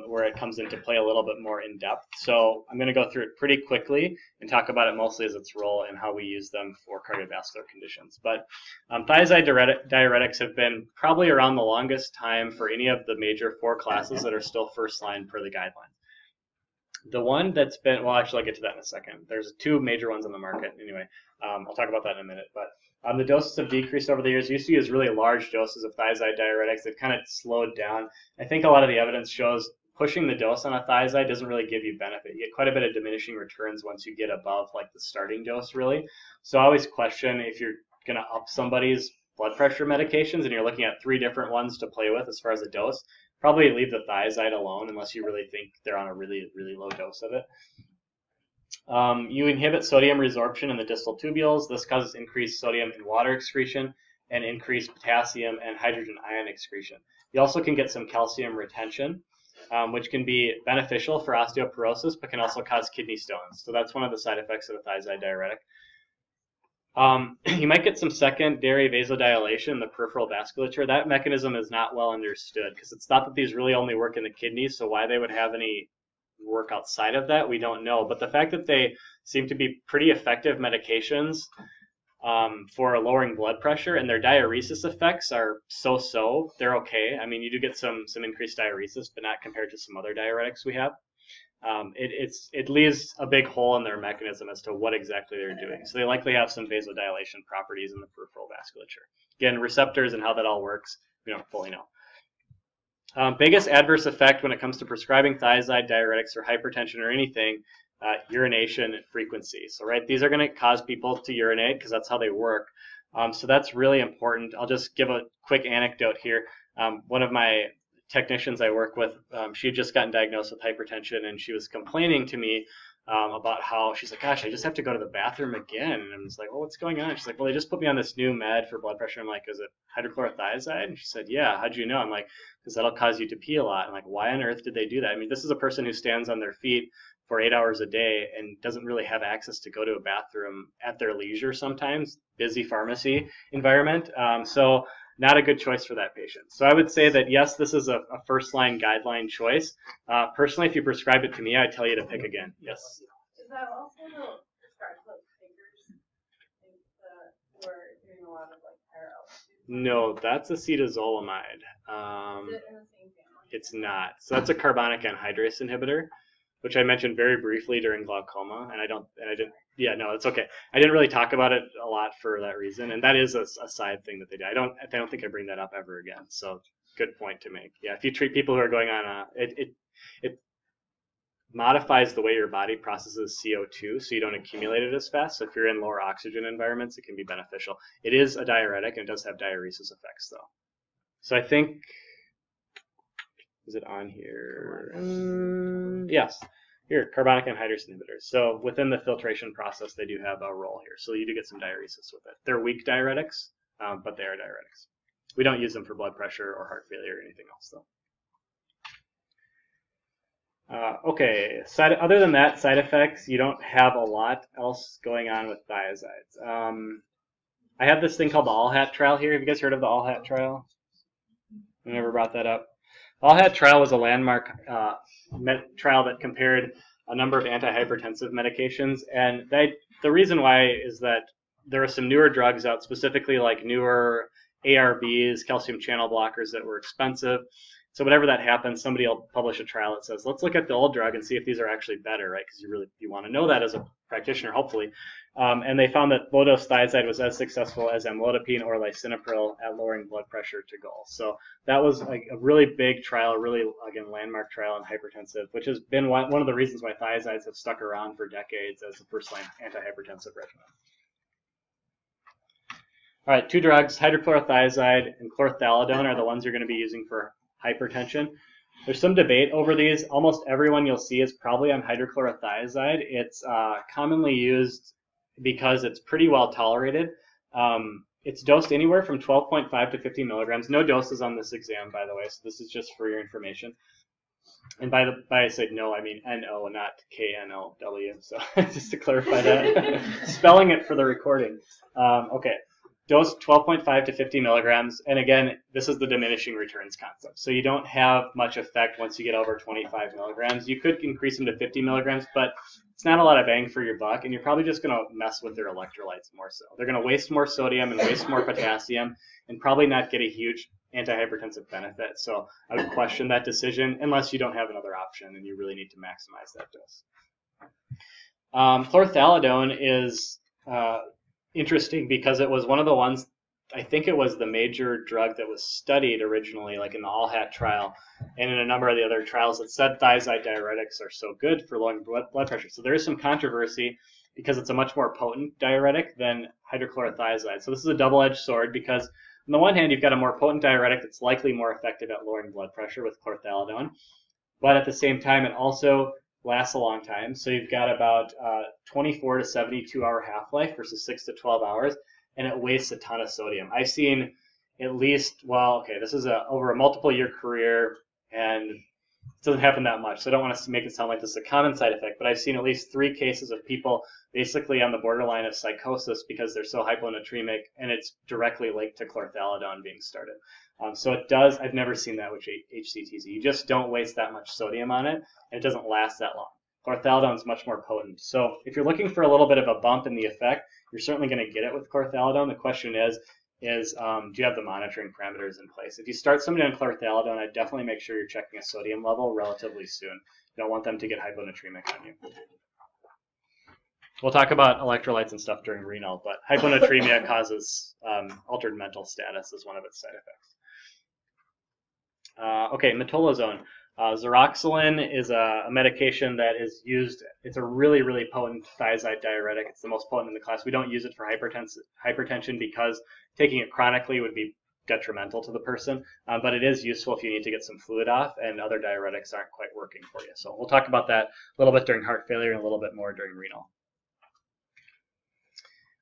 where it comes into play a little bit more in depth. So I'm going to go through it pretty quickly and talk about it mostly as its role and how we use them for cardiovascular conditions. But thiazide diuretics have been probably around the longest time for any of the major 4 classes that are still first line per the guidelines. The one that's been, well, actually I'll get to that in a second. There's 2 major ones on the market anyway. I'll talk about that in a minute. But the doses have decreased over the years. You used to use really large doses of thiazide diuretics. They've kind of slowed down. I think a lot of the evidence shows pushing the dose on a thiazide doesn't really give you benefit. You get quite a bit of diminishing returns once you get above like the starting dose really. So I always question if you're going to up somebody's blood pressure medications and you're looking at 3 different ones to play with as far as a dose, probably leave the thiazide alone unless you really think they're on a really, really low dose of it. You inhibit sodium resorption in the distal tubules. This causes increased sodium and water excretion and increased potassium and hydrogen ion excretion. You also can get some calcium retention, which can be beneficial for osteoporosis, but can also cause kidney stones. So that's one of the side effects of a thiazide diuretic. You might get some secondary vasodilation in the peripheral vasculature. That mechanism is not well understood because it's thought that these really only work in the kidneys, so why they would have any work outside of that, we don't know. But the fact that they seem to be pretty effective medications for lowering blood pressure, and their diuresis effects are so-so, they're okay. I mean, you do get some increased diuresis, but not compared to some other diuretics we have. It leaves a big hole in their mechanism as to what exactly they're doing. So they likely have some vasodilation properties in the peripheral vasculature. Again, receptors and how that all works, we don't fully know. Biggest adverse effect when it comes to prescribing thiazide diuretics or hypertension or anything, urination frequency. So these are going to cause people to urinate because that's how they work. So that's really important. I'll just give a quick anecdote here. One of my technicians I work with, she had just gotten diagnosed with hypertension, and she was complaining to me about how she's like, gosh, I just have to go to the bathroom again. And I'm just like, well, what's going on? She's like, well, they just put me on this new med for blood pressure. I'm like, is it hydrochlorothiazide? And she said, yeah. How'd you know? I'm like, because that'll cause you to pee a lot. I'm like, why on earth did they do that? I mean, this is a person who stands on their feet for 8 hours a day and doesn't really have access to go to a bathroom at their leisure sometimes, busy pharmacy environment. So not a good choice for that patient. So I would say that, yes, this is a first-line guideline choice. Personally, if you prescribe it to me, I'd tell you to pick again. Yes? Is that also prescribed like fingers? We're doing a lot of like higher altitude. No, that's acetazolamide. Is it in the same family? It's not. So that's a carbonic anhydrase inhibitor, which I mentioned very briefly during glaucoma, yeah, no, it's okay. I didn't really talk about it a lot for that reason, and that is a side thing that they do. I don't think I bring that up ever again. So good point to make. Yeah, if you treat people who are going on it modifies the way your body processes CO2, so you don't accumulate it as fast. So if you're in lower oxygen environments, it can be beneficial. It is a diuretic, and it does have diuresis effects, though. So I think, is it on here? Yes. Here, carbonic anhydrase inhibitors. So within the filtration process, they do have a role here. So you do get some diuresis with it. They're weak diuretics, but they are diuretics. We don't use them for blood pressure or heart failure or anything else, though. Okay, other than that, side effects, you don't have a lot else going on with thiazides. I have this thing called the All-Hat trial here. Have you guys heard of the All-Hat trial? I never brought that up. The All-Hat trial was a landmark trial that compared a number of antihypertensive medications, and the reason why is that there are some newer drugs out, specifically like newer ARBs, calcium channel blockers, that were expensive. So whenever that happens, somebody will publish a trial that says, let's look at the old drug and see if these are actually better, right? Because you want to know that as a practitioner, hopefully. And they found that low-dose thiazide was as successful as amlodipine or lisinopril at lowering blood pressure to goal. So that was a really big trial, really, again, landmark trial in hypertensive, which has been one of the reasons why thiazides have stuck around for decades as a first-line antihypertensive regimen. All right, two drugs, hydrochlorothiazide and chlorthalidone, are the ones you're going to be using for hypertension. There's some debate over these. Almost everyone you'll see is probably on hydrochlorothiazide. It's commonly used because it's pretty well tolerated. It's dosed anywhere from 12.5 to 50 milligrams. No doses on this exam, by the way, so this is just for your information. And by I said no, I mean N-O, not K-N-O-W, so just to clarify that. Spelling it for the recording. Okay. Dose 12.5 to 50 milligrams, and again, this is the diminishing returns concept. So you don't have much effect once you get over 25 milligrams. You could increase them to 50 milligrams, but it's not a lot of bang for your buck, and you're probably just going to mess with their electrolytes more so. They're going to waste more sodium and waste more potassium, and probably not get a huge antihypertensive benefit. So I would question that decision unless you don't have another option and you really need to maximize that dose. Chlorthalidone is interesting because it was one of the ones, I think it was the major drug that was studied originally, like in the All-Hat trial and in a number of the other trials that said thiazide diuretics are so good for lowering blood pressure. So there is some controversy because it's a much more potent diuretic than hydrochlorothiazide. So this is a double-edged sword because on the one hand, you've got a more potent diuretic that's likely more effective at lowering blood pressure with chlorthalidone, but at the same time, it also lasts a long time. So you've got about 24 to 72 hour half-life versus 6 to 12 hours, and it wastes a ton of sodium. I've seen at least, well, okay, this is over a multiple year career, and it doesn't happen that much. So I don't want to make it sound like this is a common side effect, but I've seen at least 3 cases of people basically on the borderline of psychosis because they're so hyponatremic, and it's directly linked to chlorthalidone being started. So it does, I've never seen that with HCTZ. You just don't waste that much sodium on it, and it doesn't last that long. Chlorthalidone is much more potent. So if you're looking for a little bit of a bump in the effect, you're certainly going to get it with chlorthalidone. The question is do you have the monitoring parameters in place? If you start somebody on chlorthalidone, I'd definitely make sure you're checking a sodium level relatively soon. You don't want them to get hyponatremic on you. We'll talk about electrolytes and stuff during renal, but hyponatremia causes altered mental status as one of its side effects. Okay, metolazone. Xeroxolin is a medication that is used. It's a really, really potent thiazide diuretic. It's the most potent in the class. We don't use it for hypertension because taking it chronically would be detrimental to the person, but it is useful if you need to get some fluid off and other diuretics aren't quite working for you. So we'll talk about that a little bit during heart failure and a little bit more during renal.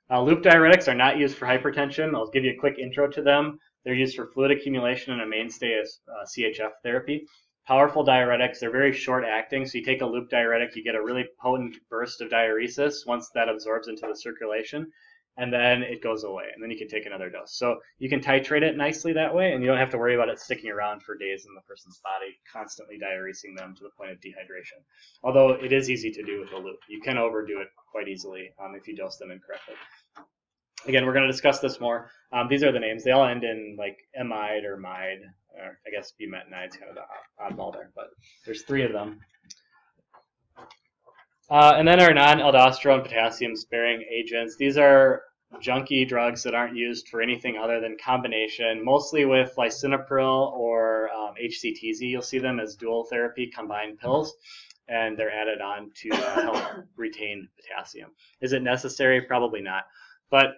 Loop diuretics are not used for hypertension. I'll give you a quick intro to them. They're used for fluid accumulation and a mainstay is CHF therapy. Powerful diuretics, they're very short acting, so you take a loop diuretic, you get a really potent burst of diuresis once that absorbs into the circulation, and then it goes away, and then you can take another dose. So you can titrate it nicely that way, and you don't have to worry about it sticking around for days in the person's body, constantly diuresing them to the point of dehydration. Although it is easy to do with a loop. You can overdo it quite easily if you dose them incorrectly. Again, we're going to discuss this more. These are the names. They all end in like amide or mide, or I guess bumetanide's kind of the oddball there, but there's 3 of them. And then our non-aldosterone potassium-sparing agents. These are junky drugs that aren't used for anything other than combination, mostly with lisinopril or HCTZ. You'll see them as dual therapy combined pills, and they're added on to help retain potassium. Is it necessary? Probably not. But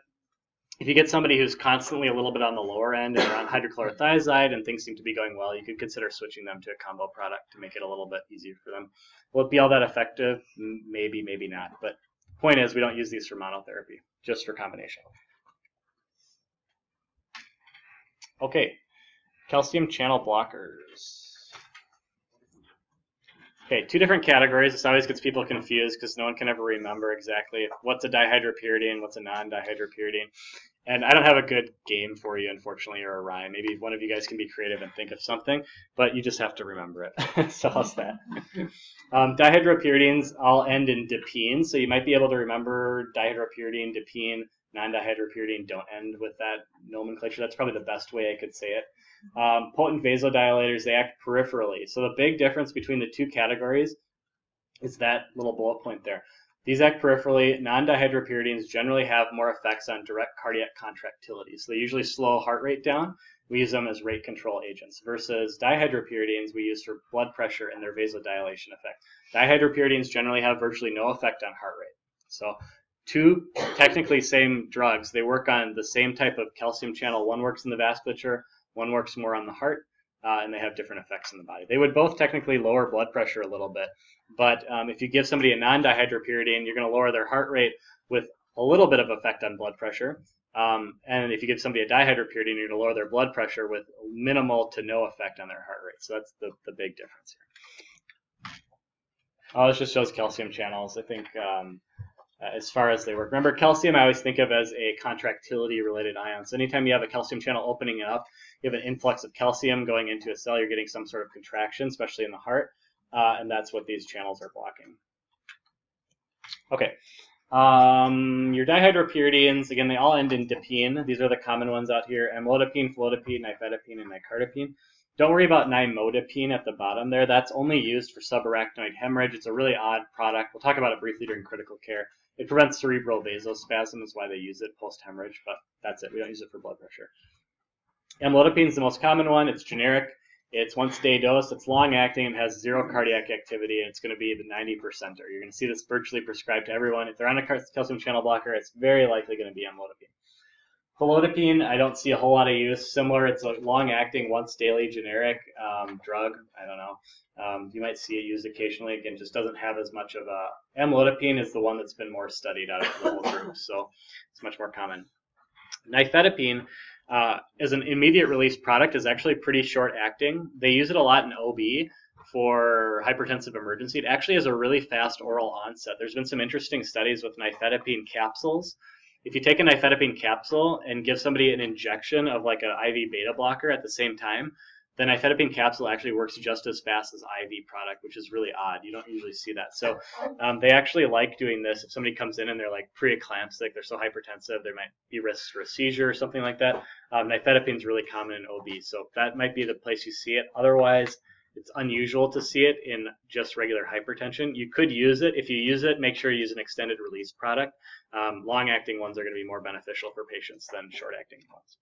if you get somebody who's constantly a little bit on the lower end and on hydrochlorothiazide and things seem to be going well, you could consider switching them to a combo product to make it a little bit easier for them. Will it be all that effective? Maybe, maybe not. But the point is we don't use these for monotherapy, just for combination. Okay, calcium channel blockers. Okay, two different categories. This always gets people confused because no one can ever remember exactly what's a dihydropyridine, what's a non-dihydropyridine. And I don't have a good game for you, unfortunately, or a rhyme. Maybe one of you guys can be creative and think of something, but you just have to remember it. So how's that? Dihydropyridines all end in dipene, so you might be able to remember dihydropyridine, dipene. Non-dihydropyridine don't end with that nomenclature. That's probably the best way I could say it. Potent vasodilators, they act peripherally. So the big difference between the two categories is that little bullet point there. These act peripherally. Non-dihydropyridines generally have more effects on direct cardiac contractility. So they usually slow heart rate down. We use them as rate control agents versus dihydropyridines we use for blood pressure and their vasodilation effect. Dihydropyridines generally have virtually no effect on heart rate. So two technically same drugs, they work on the same type of calcium channel. One works in the vasculature, one works more on the heart, and they have different effects in the body. They would both technically lower blood pressure a little bit, but if you give somebody a non-dihydropyridine, you're going to lower their heart rate with a little bit of effect on blood pressure. And if you give somebody a dihydropyridine, you're going to lower their blood pressure with minimal to no effect on their heart rate. So that's the big difference here. Oh, this just shows calcium channels, I think, as far as they work. Remember, calcium I always think of as a contractility-related ion. So anytime you have a calcium channel opening up, you have an influx of calcium going into a cell, you're getting some sort of contraction, especially in the heart, and that's what these channels are blocking. Okay. Your dihydropyridines, again, they all end in dipene. These are the common ones out here: amlodipine, felodipine, nifedipine, and nicardipine. Don't worry about nimodipine at the bottom there. That's only used for subarachnoid hemorrhage. It's a really odd product. We'll talk about it briefly during critical care. It prevents cerebral vasospasm is why they use it post-hemorrhage, but that's it. We don't use it for blood pressure. Amlodipine is the most common one. It's generic. It's once-day dose. It's long-acting and has zero cardiac activity, and it's going to be the 90%er. You're going to see this virtually prescribed to everyone. If they're on a calcium channel blocker, it's very likely going to be amlodipine. Felodipine, I don't see a whole lot of use. Similar, it's a long-acting, once-daily generic drug. I don't know. You might see it used occasionally. Again, just doesn't have as much of a... Amlodipine is the one that's been more studied out of the whole group, so it's much more common. Nifedipine, as an immediate-release product, is actually pretty short-acting. They use it a lot in OB for hypertensive emergency. It actually has a really fast oral onset. There's been some interesting studies with nifedipine capsules. If you take a nifedipine capsule and give somebody an injection of like an IV beta blocker at the same time, the nifedipine capsule actually works just as fast as IV product, which is really odd. You don't usually see that. So they actually like doing this. If somebody comes in and they're like preeclamptic, they're so hypertensive, there might be risks for a seizure or something like that. Nifedipine is really common in OB, so that might be the place you see it. Otherwise, it's unusual to see it in just regular hypertension. You could use it. If you use it, make sure you use an extended release product. Long-acting ones are going to be more beneficial for patients than short-acting ones.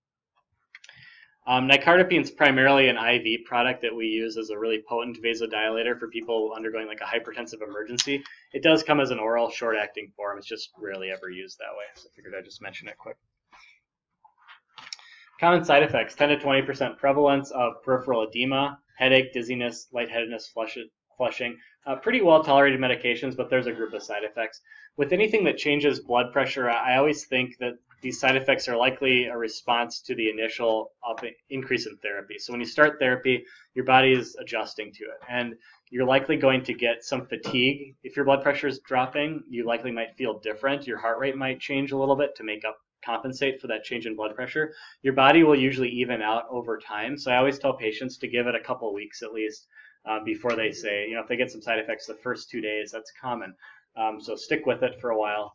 Nicardipine is primarily an IV product that we use as a really potent vasodilator for people undergoing like a hypertensive emergency. It does come as an oral short-acting form. It's just rarely ever used that way, so I figured I'd just mention it quick. Common side effects: 10 to 20% prevalence of peripheral edema, headache, dizziness, lightheadedness, flushing. Pretty well tolerated medications, but there's a group of side effects. With anything that changes blood pressure, I always think that these side effects are likely a response to the initial increase in therapy. So when you start therapy, your body is adjusting to it, and you're likely going to get some fatigue. If your blood pressure is dropping, you likely might feel different. Your heart rate might change a little bit to compensate for that change in blood pressure. Your body will usually even out over time. So I always tell patients to give it a couple weeks at least before they say, if they get some side effects the first 2 days, that's common. So stick with it for a while,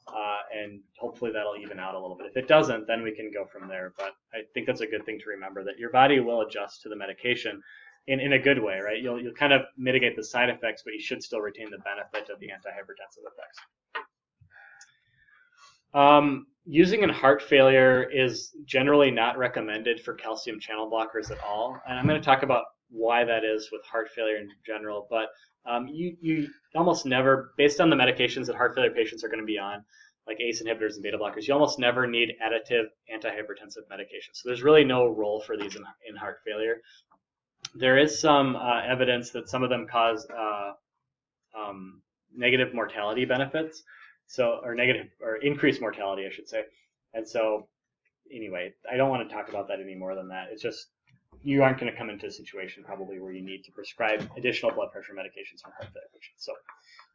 and hopefully that'll even out a little bit. If it doesn't, then we can go from there. But I think that's a good thing to remember, that your body will adjust to the medication in a good way, right? You'll kind of mitigate the side effects, but you should still retain the benefit of the antihypertensive effects. Using in heart failure is generally not recommended for calcium channel blockers at all. And I'm going to talk about why that is with heart failure in general. But you almost never, based on the medications that heart failure patients are going to be on, like ACE inhibitors and beta blockers, you almost never need additive antihypertensive medications. So there's really no role for these in heart failure. There is some evidence that some of them cause negative mortality benefits. Or increased mortality, I should say. And so, anyway, I don't want to talk about that any more than that. It's just you aren't going to come into a situation probably where you need to prescribe additional blood pressure medications for heart failure patients. So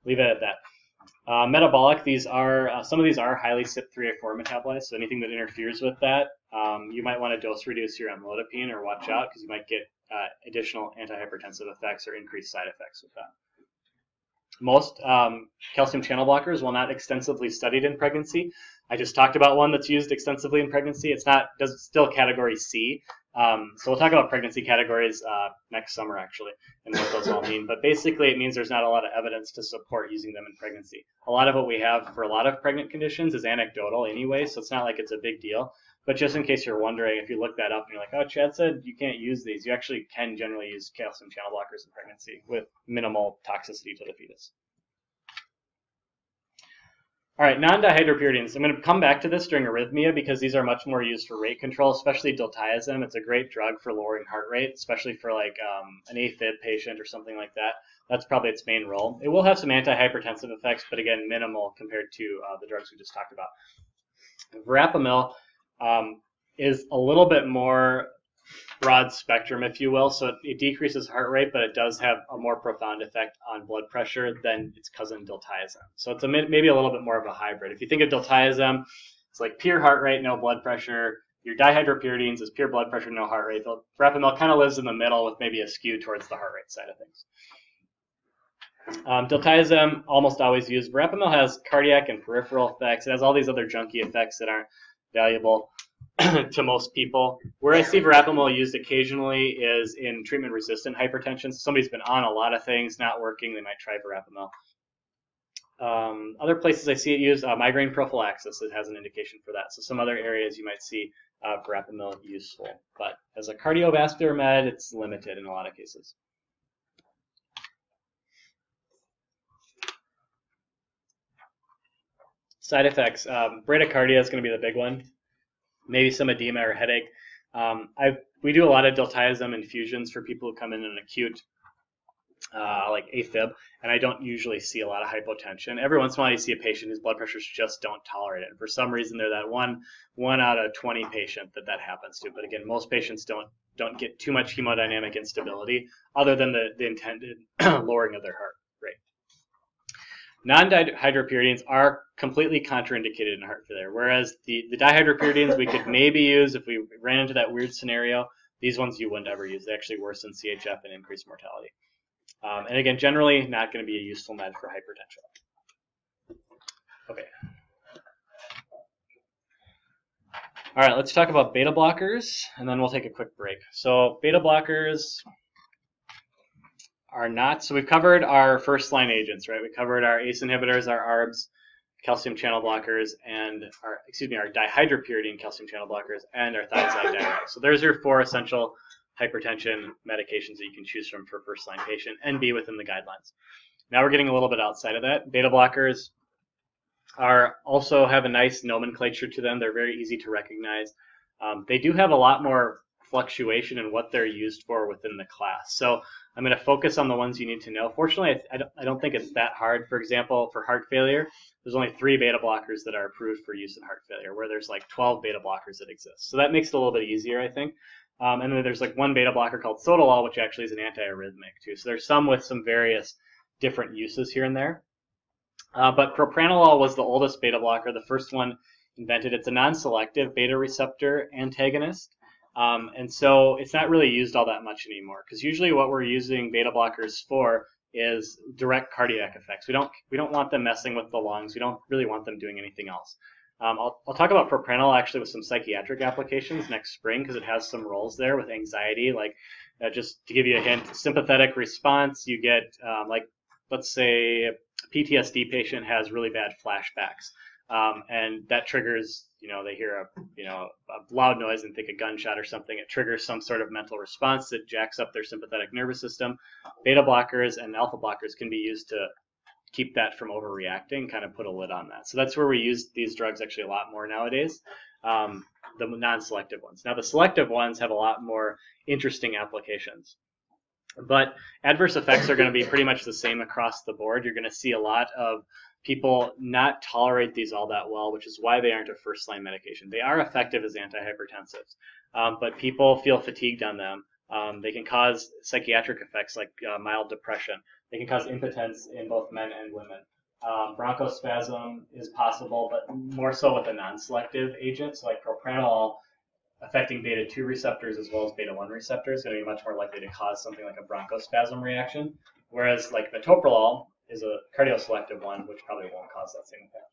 leave it at that. Metabolic, these are some of these are highly CYP3A4 metabolized, so anything that interferes with that, you might want to dose reduce your amlodipine or watch out because you might get additional antihypertensive effects or increased side effects with that. Most calcium channel blockers, while not extensively studied in pregnancy, I just talked about one that's used extensively in pregnancy. It's still category C. So we'll talk about pregnancy categories next summer, actually, and what those all mean. But basically, it means there's not a lot of evidence to support using them in pregnancy. A lot of what we have for a lot of pregnant conditions is anecdotal anyway, so it's not like it's a big deal. But just in case you're wondering, if you look that up and you're like, oh, Chad said you can't use these, you actually can generally use calcium channel blockers in pregnancy with minimal toxicity to the fetus. All right, non-dihydropyridines. I'm going to come back to this during arrhythmia because these are much more used for rate control, especially diltiazem. It's a great drug for lowering heart rate, especially for like an AFib patient or something like that. That's probably its main role. It will have some antihypertensive effects, but again, minimal compared to the drugs we just talked about. Verapamil is a little bit more broad spectrum, if you will. So it decreases heart rate, but it does have a more profound effect on blood pressure than its cousin diltiazem. So it's maybe a little bit more of a hybrid. If you think of diltiazem, it's like pure heart rate, no blood pressure. Your dihydropyridines is pure blood pressure, no heart rate. Verapamil kind of lives in the middle with maybe a skew towards the heart rate side of things. Diltiazem, almost always used. Verapamil has cardiac and peripheral effects. It has all these other junky effects that aren't valuable to most people. Where I see verapamil used occasionally is in treatment-resistant hypertension. So somebody's been on a lot of things, not working, they might try verapamil. Other places I see it used, migraine prophylaxis, it has an indication for that. So some other areas you might see verapamil useful. But as a cardiovascular med, it's limited in a lot of cases. Side effects. Bradycardia is going to be the big one. Maybe some edema or headache. We do a lot of diltiazem infusions for people who come in an acute, like AFib, and I don't usually see a lot of hypotension. Every once in a while you see a patient whose blood pressures just don't tolerate it. And for some reason they're that one out of 20 patient that happens to. But again, most patients don't get too much hemodynamic instability other than the intended lowering of their heart rate. Non-dihydropyridines are completely contraindicated in heart failure, whereas the dihydropyridines we could maybe use if we ran into that weird scenario. These ones you wouldn't ever use. They actually worsen CHF and increase mortality. And again, generally not going to be a useful med for hypertension. Okay. All right, let's talk about beta blockers, and then we'll take a quick break. So beta blockers are not, so we've covered our first line agents, right? We covered our ACE inhibitors, our ARBs, calcium channel blockers, and our dihydropyridine calcium channel blockers, and our thiazide diuretics. So there's your 4 essential hypertension medications that you can choose from for first line patient and be within the guidelines. Now we're getting a little bit outside of that. Beta blockers also have a nice nomenclature to them. They're very easy to recognize. They do have a lot more fluctuation in what they're used for within the class. So I'm going to focus on the ones you need to know. Fortunately, I don't think it's that hard. For example, for heart failure, there's only 3 beta blockers that are approved for use in heart failure, where there's like 12 beta blockers that exist. So that makes it a little bit easier, I think. And then there's like 1 beta blocker called sotalol, which actually is an antiarrhythmic too. So there's some with some various different uses here and there. But propranolol was the oldest beta blocker, the first one invented. It's a non-selective beta receptor antagonist. And so it's not really used all that much anymore, because usually what we're using beta blockers for is direct cardiac effects. We don't want them messing with the lungs. We don't really want them doing anything else. I'll talk about propranolol actually with some psychiatric applications next spring, because it has some roles there with anxiety. Like just to give you a hint, sympathetic response, you get like, let's say a PTSD patient has really bad flashbacks. And that triggers, they hear a loud noise and think a gunshot or something. It triggers some sort of mental response that jacks up their sympathetic nervous system. Beta blockers and alpha blockers can be used to keep that from overreacting, kind of put a lid on that. So that's where we use these drugs actually a lot more nowadays, the non-selective ones. Now the selective ones have a lot more interesting applications. But adverse effects are going to be pretty much the same across the board. You're going to see a lot of people not tolerate these all that well, which is why they aren't a first-line medication. They are effective as antihypertensives, but people feel fatigued on them. They can cause psychiatric effects like mild depression. They can cause impotence in both men and women. Bronchospasm is possible, but more so with a non-selective agent, so like propranolol affecting beta-2 receptors as well as beta-1 receptors is going to be much more likely to cause something like a bronchospasm reaction, whereas like metoprolol is a cardioselective one, which probably won't cause that same effect.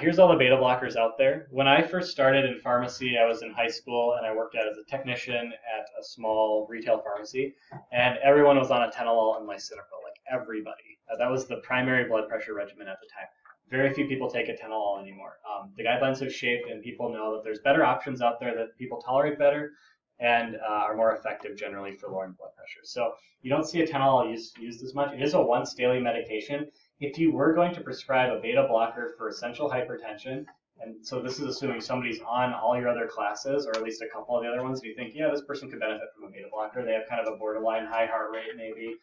Here's all the beta blockers out there. When I first started in pharmacy, I was in high school and I worked as a technician at a small retail pharmacy, and everyone was on atenolol and lisinopril, like everybody. That was the primary blood pressure regimen at the time. Very few people take atenolol anymore. The guidelines have shaped, and people know that there's better options out there that people tolerate better and are more effective generally for lowering blood pressure. So you don't see atenolol used as much. It is a once daily medication. If you were going to prescribe a beta blocker for essential hypertension, and so this is assuming somebody's on all your other classes, or at least a couple of the other ones, and you think, yeah, this person could benefit from a beta blocker. They have kind of a borderline high heart rate, maybe.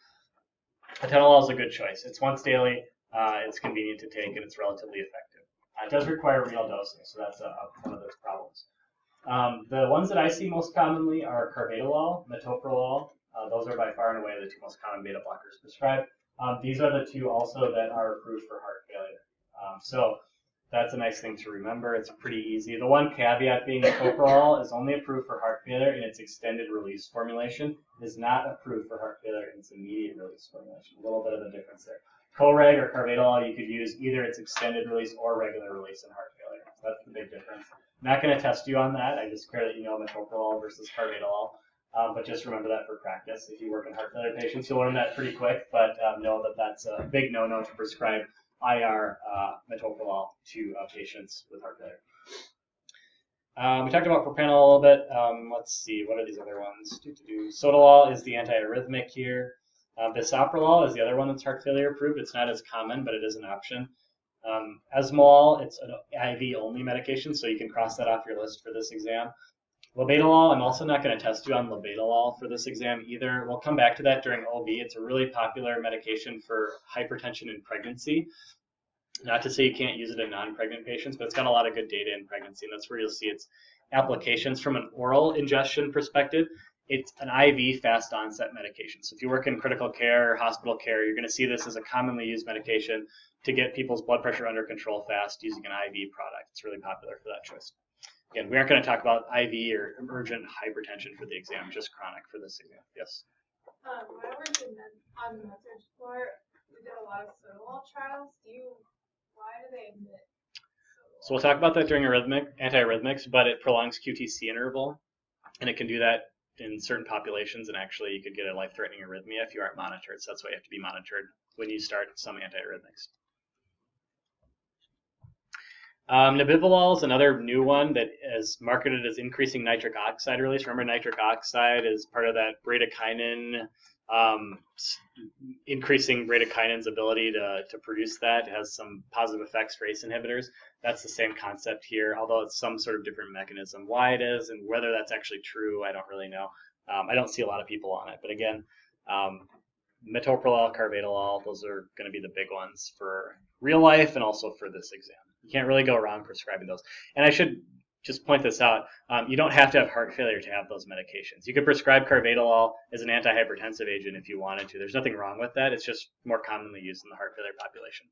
Atenolol is a good choice. It's once daily, it's convenient to take, and it's relatively effective. It does require renal dosing, so that's one of those problems. The ones that I see most commonly are carvedilol, metoprolol. Those are by far and away the two most common beta blockers prescribed. These are the two also that are approved for heart failure. So that's a nice thing to remember. It's pretty easy. The one caveat being metoprolol is only approved for heart failure in its extended release formulation. It is not approved for heart failure in its immediate release formulation. A little bit of a difference there. Coreg or carvedilol, you could use either its extended release or regular release in heart failure. So that's the big difference. I'm not going to test you on that. I just care that you know metoprolol versus carvedilol. But just remember that for practice. If you work in heart failure patients, you'll learn that pretty quick, but know that that's a big no-no to prescribe IR metoprolol to patients with heart failure. We talked about propranolol a little bit. Let's see, what are these other ones? Sotalol is the antiarrhythmic here. Bisoprolol is the other one that's heart failure approved. It's not as common, but it is an option. Esmolol, it's an IV-only medication, so you can cross that off your list for this exam. Labetalol, I'm also not going to test you on labetalol for this exam either. We'll come back to that during OB. It's a really popular medication for hypertension in pregnancy. Not to say you can't use it in non-pregnant patients, but it's got a lot of good data in pregnancy, and that's where you'll see its applications from an oral ingestion perspective. It's an IV fast onset medication. So if you work in critical care or hospital care, you're going to see this as a commonly used medication to get people's blood pressure under control fast using an IV product. It's really popular for that choice. Again, we aren't going to talk about IV or emergent hypertension for the exam, just chronic for this exam. Yes? When I worked on the message floor, we did a lot of sotalol trials. Why do they admit sotalol? So we'll talk about that during antiarrhythmics, but it prolongs QTc interval, and it can do that in certain populations, and actually you could get a life-threatening arrhythmia if you aren't monitored, so that's why you have to be monitored when you start some antiarrhythmics. Nebivolol is another new one that is marketed as increasing nitric oxide release. Remember, nitric oxide is part of that bradykinin, increasing bradykinin's ability to produce that. It has some positive effects for ACE inhibitors. That's the same concept here, although it's some sort of different mechanism. Why it is and whether that's actually true, I don't really know. I don't see a lot of people on it. But again, metoprolol, carvedilol, those are going to be the big ones for real life and also for this exam. You can't really go wrong prescribing those. And I should just point this out. You don't have to have heart failure to have those medications. You could prescribe carvedilol as an antihypertensive agent if you wanted to. There's nothing wrong with that. It's just more commonly used in the heart failure population.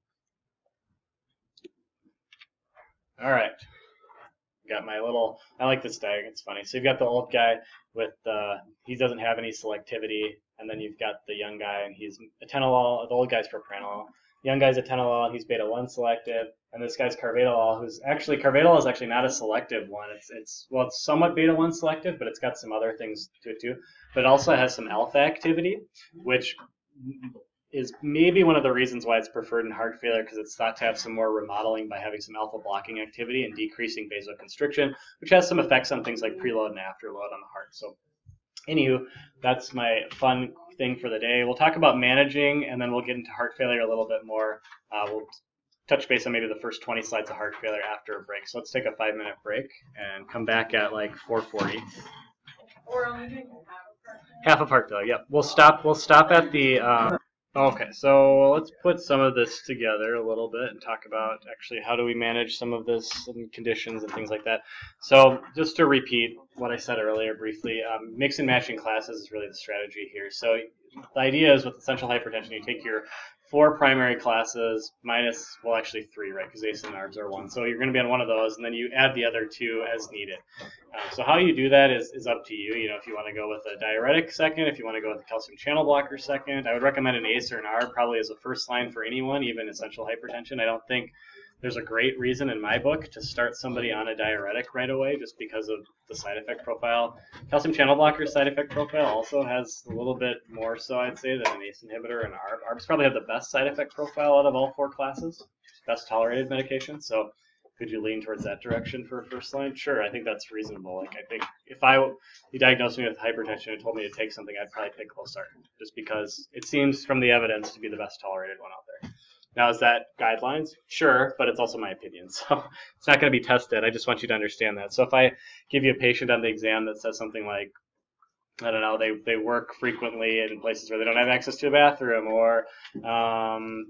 All right. Got my little, I like this diagram, it's funny. So you've got the old guy with he doesn't have any selectivity, and then you've got the young guy, and he's atenolol, the old guy's propranolol. The young guy's atenolol, he's beta-1 selective, and this guy's carvedilol, carvedilol is actually not a selective one. It's somewhat beta-1 selective, but it's got some other things to it too. But it also has some alpha activity, which is maybe one of the reasons why it's preferred in heart failure, because it's thought to have some more remodeling by having some alpha blocking activity and decreasing vasoconstriction, which has some effects on things like preload and afterload on the heart. So anywho, that's my fun thing for the day. We'll talk about managing, and then we'll get into heart failure a little bit more. We'll touch base on maybe the first 20 slides of heart failure after a break. So let's take a 5-minute break and come back at like 4:40. Or only doing half of heart failure. Half of heart failure. Yep. We'll stop at the Okay, so let's put some of this together a little bit and talk about actually how do we manage some of this and conditions and things like that. So just to repeat what I said earlier briefly, mix and matching classes is really the strategy here. So the idea is with essential hypertension, you take your 4 primary classes minus, well, actually 3, right, because ACE and ARBs are 1. So you're going to be on one of those, and then you add the other 2 as needed. So how you do that is up to you. You know, if you want to go with a diuretic second, if you want to go with a calcium channel blocker second, I would recommend an ACE or an ARB probably as a first line for anyone, even essential hypertension. I don't think there's a great reason in my book to start somebody on a diuretic right away just because of the side effect profile. Calcium channel blocker side effect profile also has a little bit more so, I'd say, than an ACE inhibitor and ARB. ARBs probably have the best side effect profile out of all 4 classes, best tolerated medication. So could you lean towards that direction for first line? Sure, I think that's reasonable. Like, I think if you diagnosed me with hypertension and told me to take something, I'd probably pick losartan just because it seems from the evidence to be the best tolerated one out there. Now, is that guidelines? Sure, but it's also my opinion, so it's not going to be tested. I just want you to understand that. So if I give you a patient on the exam that says something like, I don't know, they work frequently in places where they don't have access to a bathroom, or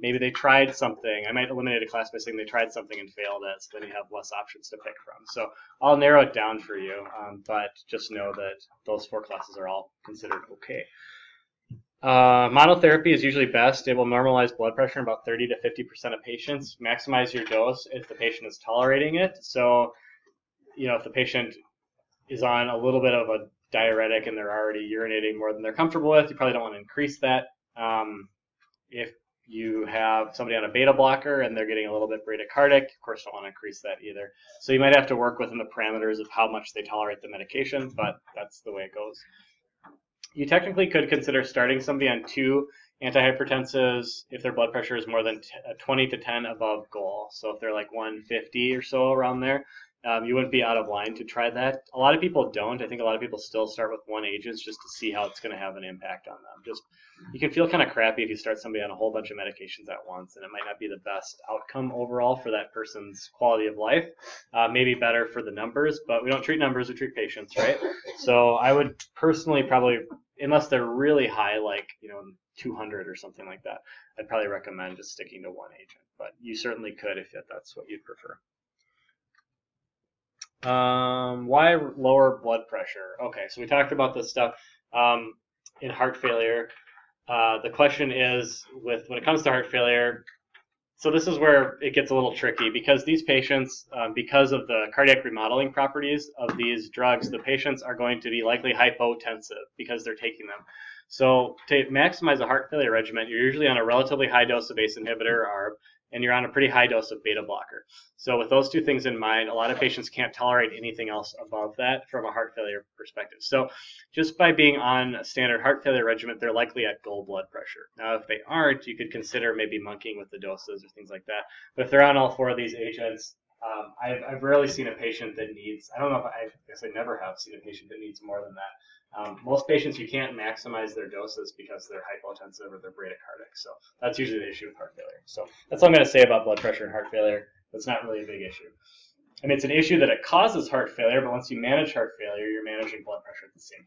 maybe they tried something. I might eliminate a class by saying they tried something and failed it, so then you have less options to pick from. So I'll narrow it down for you, but just know that those 4 classes are all considered okay. Monotherapy is usually best. It will normalize blood pressure in about 30 to 50% of patients. Maximize your dose if the patient is tolerating it. So, you know, if the patient is on a little bit of a diuretic and they're already urinating more than they're comfortable with, you probably don't want to increase that. If you have somebody on a beta blocker and they're getting a little bit bradycardic, of course don't want to increase that either. So you might have to work within the parameters of how much they tolerate the medication, but that's the way it goes. You technically could consider starting somebody on 2 antihypertensives if their blood pressure is more than 20 to 10 above goal. So if they're like 150 or so around there, you wouldn't be out of line to try that. A lot of people don't. I think a lot of people still start with 1 agent just to see how it's going to have an impact on them. Just, you can feel kind of crappy if you start somebody on a whole bunch of medications at once, and it might not be the best outcome overall for that person's quality of life. Maybe better for the numbers, but we don't treat numbers, we treat patients, right? So I would personally probably, unless they're really high, like, you know, 200 or something like that, I'd probably recommend just sticking to 1 agent. But you certainly could if that's what you'd prefer. Why lower blood pressure? Okay, so we talked about this stuff in heart failure. The question is, when it comes to heart failure, so this is where it gets a little tricky because these patients, because of the cardiac remodeling properties of these drugs, the patients are going to be likely hypotensive because they're taking them. So to maximize a heart failure regimen, you're usually on a relatively high dose of ACE inhibitor, ARB, and you're on a pretty high dose of beta blocker. So with those 2 things in mind, a lot of patients can't tolerate anything else above that from a heart failure perspective. So just by being on a standard heart failure regimen, they're likely at goal blood pressure. Now, if they aren't, you could consider maybe monkeying with the doses or things like that. But if they're on all 4 of these agents, I've rarely seen a patient that needs, I don't know if I guess I never have seen a patient that needs more than that. Most patients, you can't maximize their doses because they're hypotensive or they're bradycardic. So that's usually the issue with heart failure. So that's all I'm going to say about blood pressure and heart failure. It's not really a big issue. I mean, it's an issue that it causes heart failure, but once you manage heart failure, you're managing blood pressure at the same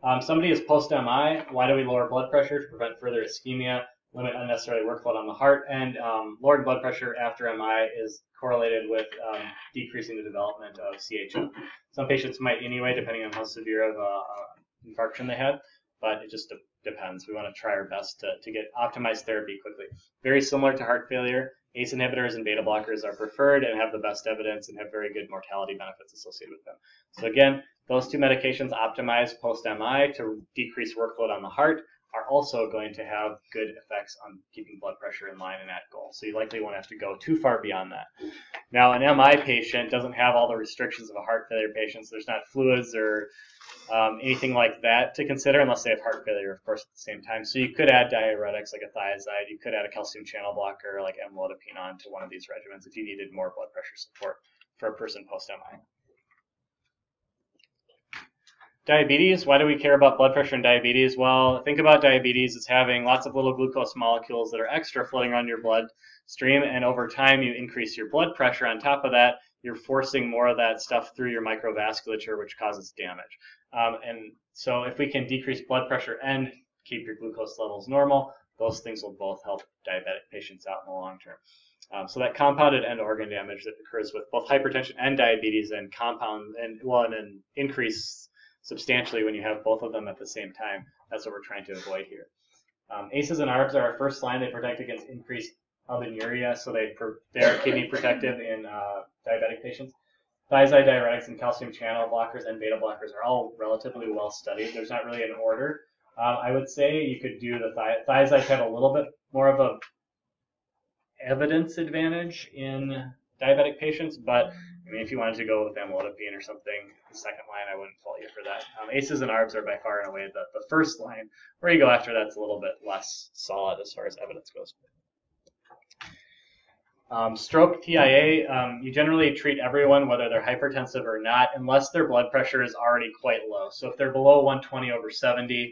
time. Somebody is post-MI. Why do we lower blood pressure? To prevent further ischemia, limit unnecessary workload on the heart, and lowering blood pressure after MI is correlated with decreasing the development of CHF. Some patients might anyway, depending on how severe of an infarction they had, but it just depends. We want to try our best to get optimized therapy quickly. Very similar to heart failure, ACE inhibitors and beta blockers are preferred and have the best evidence and have very good mortality benefits associated with them. So again, those 2 medications optimized post-MI to decrease workload on the heart are also going to have good effects on keeping blood pressure in line and at goal. So you likely won't have to go too far beyond that. Now, an MI patient doesn't have all the restrictions of a heart failure patient, so there's not fluids or anything like that to consider unless they have heart failure, of course, at the same time. So you could add diuretics like a thiazide. You could add a calcium channel blocker like amlodipine onto one of these regimens if you needed more blood pressure support for a person post-MI. Diabetes, why do we care about blood pressure and diabetes? Well, think about diabetes as having lots of little glucose molecules that are extra floating around your bloodstream, and over time you increase your blood pressure. On top of that, you're forcing more of that stuff through your microvasculature, which causes damage. And so if we can decrease blood pressure and keep your glucose levels normal. Those things will both help diabetic patients out in the long term. So that compounded end organ damage that occurs with both hypertension and diabetes and and increase substantially when you have both of them at the same time. That's what we're trying to avoid here. ACEs and ARBs are our first line. They protect against increased albuminuria, so they are kidney protective in diabetic patients. Thiazide diuretics and calcium channel blockers and beta blockers are all relatively well studied. There's not really an order. I would say you could do the thiazides have a little bit more of a evidence advantage in diabetic patients, but I mean, if you wanted to go with amlodipine or something, the second line, I wouldn't fault you for that. ACEs and ARBs are by far and away the first line. Where you go after that's a little bit less solid as far as evidence goes. Stroke TIA, you generally treat everyone, whether they're hypertensive or not, unless their blood pressure is already quite low. So if they're below 120/70,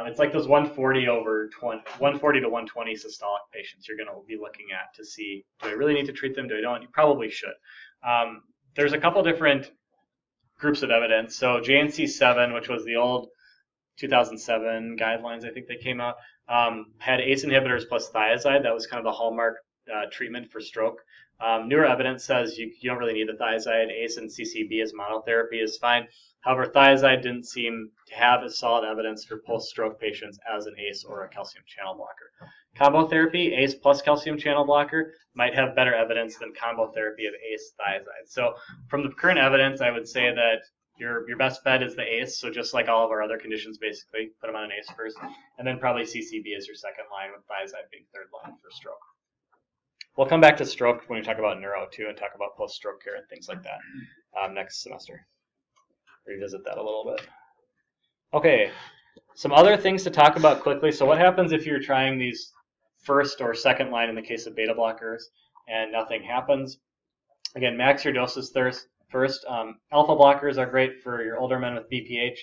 it's like those 140 to 120 systolic patients you're going to be looking at to see, do I really need to treat them? Do I don't? You probably should. There's a couple different groups of evidence. So JNC7, which was the old 2007 guidelines, I think they came out, had ACE inhibitors plus thiazide. That was kind of the hallmark treatment for stroke. Newer evidence says you don't really need the thiazide. ACE and CCB as monotherapy is fine. However, thiazide didn't seem to have as solid evidence for post-stroke patients as an ACE or a calcium channel blocker. Combo therapy, ACE plus calcium channel blocker, might have better evidence than combo therapy of ACE thiazide. So from the current evidence, I would say that your best bet is the ACE, so just like all of our other conditions, basically, put them on an ACE first, and then probably CCB as your second line, with thiazide being third line for stroke. We'll come back to stroke when we talk about neuro, too, and talk about post-stroke care and things like that next semester. Revisit that a little bit. Okay, some other things to talk about quickly. So what happens if you're trying these first or second line in the case of beta blockers and nothing happens? Again, max your doses first. Alpha blockers are great for your older men with BPH.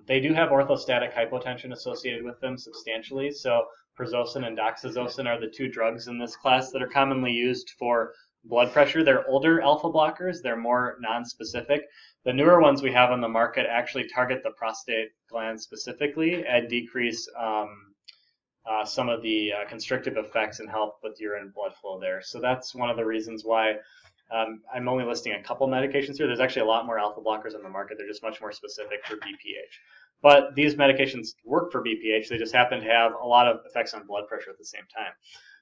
They do have orthostatic hypotension associated with them substantially. So prazosin and doxazosin are the two drugs in this class that are commonly used for blood pressure. They're older alpha blockers. They're more non-specific. The newer ones we have on the market actually target the prostate gland specifically and decrease some of the constrictive effects and help with urine blood flow there. So that's one of the reasons why I'm only listing a couple medications here. There's actually a lot more alpha blockers on the market. They're just much more specific for BPH. But these medications work for BPH. They just happen to have a lot of effects on blood pressure at the same time.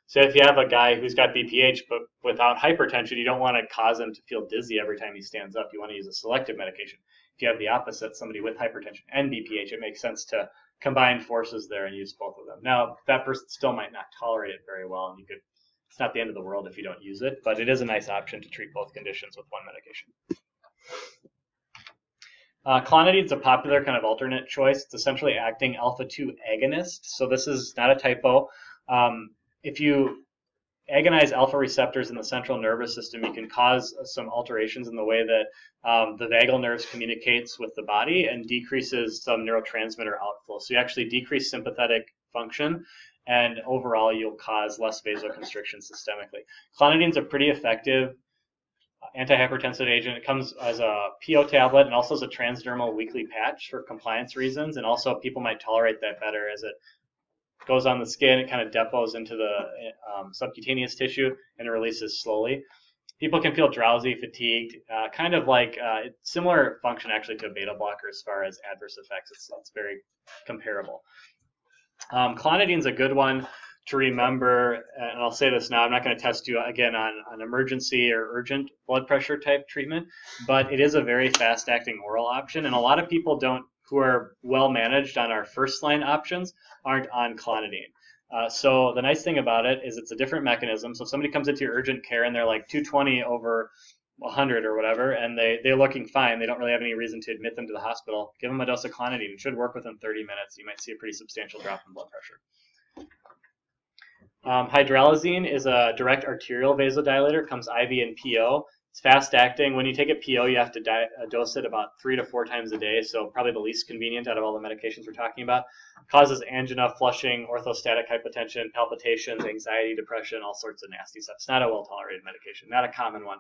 So if you have a guy who's got BPH but without hypertension, you don't want to cause him to feel dizzy every time he stands up. You want to use a selective medication. If you have the opposite, somebody with hypertension and BPH, it makes sense to combine forces there and use both of them. Now, that person still might not tolerate it very well, and it's not the end of the world if you don't use it, but it is a nice option to treat both conditions with one medication. Clonidine is a popular kind of alternate choice. It's essentially acting alpha-2 agonist, so this is not a typo. If you agonize alpha receptors in the central nervous system, you can cause some alterations in the way that the vagal nerves communicates with the body and decreases some neurotransmitter outflow. So you actually decrease sympathetic function, and overall you'll cause less vasoconstriction systemically. Clonidine is a pretty effective antihypertensive agent. It comes as a PO tablet and also as a transdermal weekly patch for compliance reasons, and also people might tolerate that better as it goes on the skin. It kind of depots into the subcutaneous tissue and it releases slowly. People can feel drowsy, fatigued, kind of like similar function actually to a beta blocker as far as adverse effects. It's very comparable. Clonidine is a good one to remember, and I'll say this now, I'm not going to test you again on emergency or urgent blood pressure type treatment, but it is a very fast-acting oral option, and a lot of people who are well managed on our first line options aren't on Clonidine. So the nice thing about it is it's a different mechanism. So if somebody comes into your urgent care and they're like 220 over 100 or whatever, and they're looking fine, they don't really have any reason to admit them to the hospital, give them a dose of Clonidine. It should work within 30 minutes. You might see a pretty substantial drop in blood pressure. Hydralazine is a direct arterial vasodilator. It comes IV and PO. It's fast acting. When you take it PO, you have to dose it about 3 to 4 times a day, so probably the least convenient out of all the medications we're talking about. Causes angina, flushing, orthostatic hypotension, palpitations, anxiety, depression, all sorts of nasty stuff. It's not a well-tolerated medication, not a common one.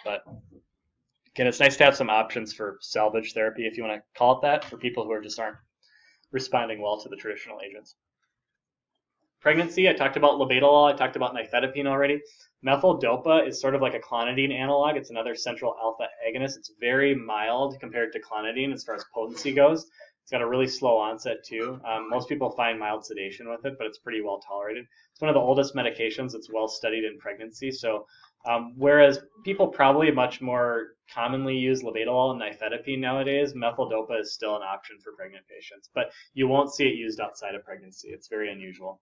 But again, it's nice to have some options for salvage therapy, if you want to call it that, for people who just aren't responding well to the traditional agents. Pregnancy, I talked about labetalol, I talked about nifedipine already. Methyl-dopa is sort of like a clonidine analog. It's another central alpha agonist. It's very mild compared to clonidine as far as potency goes. It's got a really slow onset too. Most people find mild sedation with it, but it's pretty well tolerated. It's one of the oldest medications. It's well studied in pregnancy. So whereas people probably much more commonly use labetalol and nifedipine nowadays, methyl-dopa is still an option for pregnant patients. But you won't see it used outside of pregnancy. It's very unusual.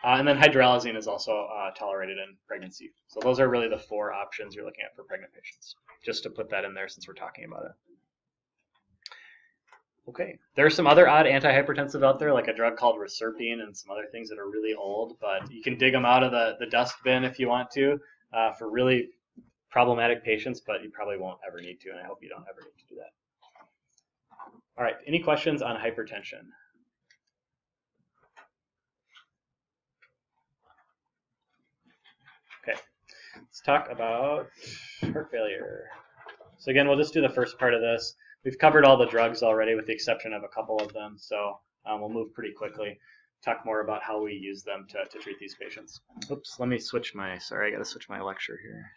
And then hydralazine is also tolerated in pregnancy. So those are really the 4 options you're looking at for pregnant patients. Just to put that in there since we're talking about it. Okay, there are some other odd antihypertensive out there, like a drug called reserpine and some other things that are really old, but you can dig them out of the dust bin if you want to for really problematic patients, but you probably won't ever need to, and I hope you don't ever need to do that. All right, any questions on hypertension? Okay, let's talk about heart failure. So again, we'll just do the first part of this. We've covered all the drugs already with the exception of a couple of them, so we'll move pretty quickly. Talk more about how we use them to treat these patients. Oops, let me switch my, sorry, I gotta switch my lecture here.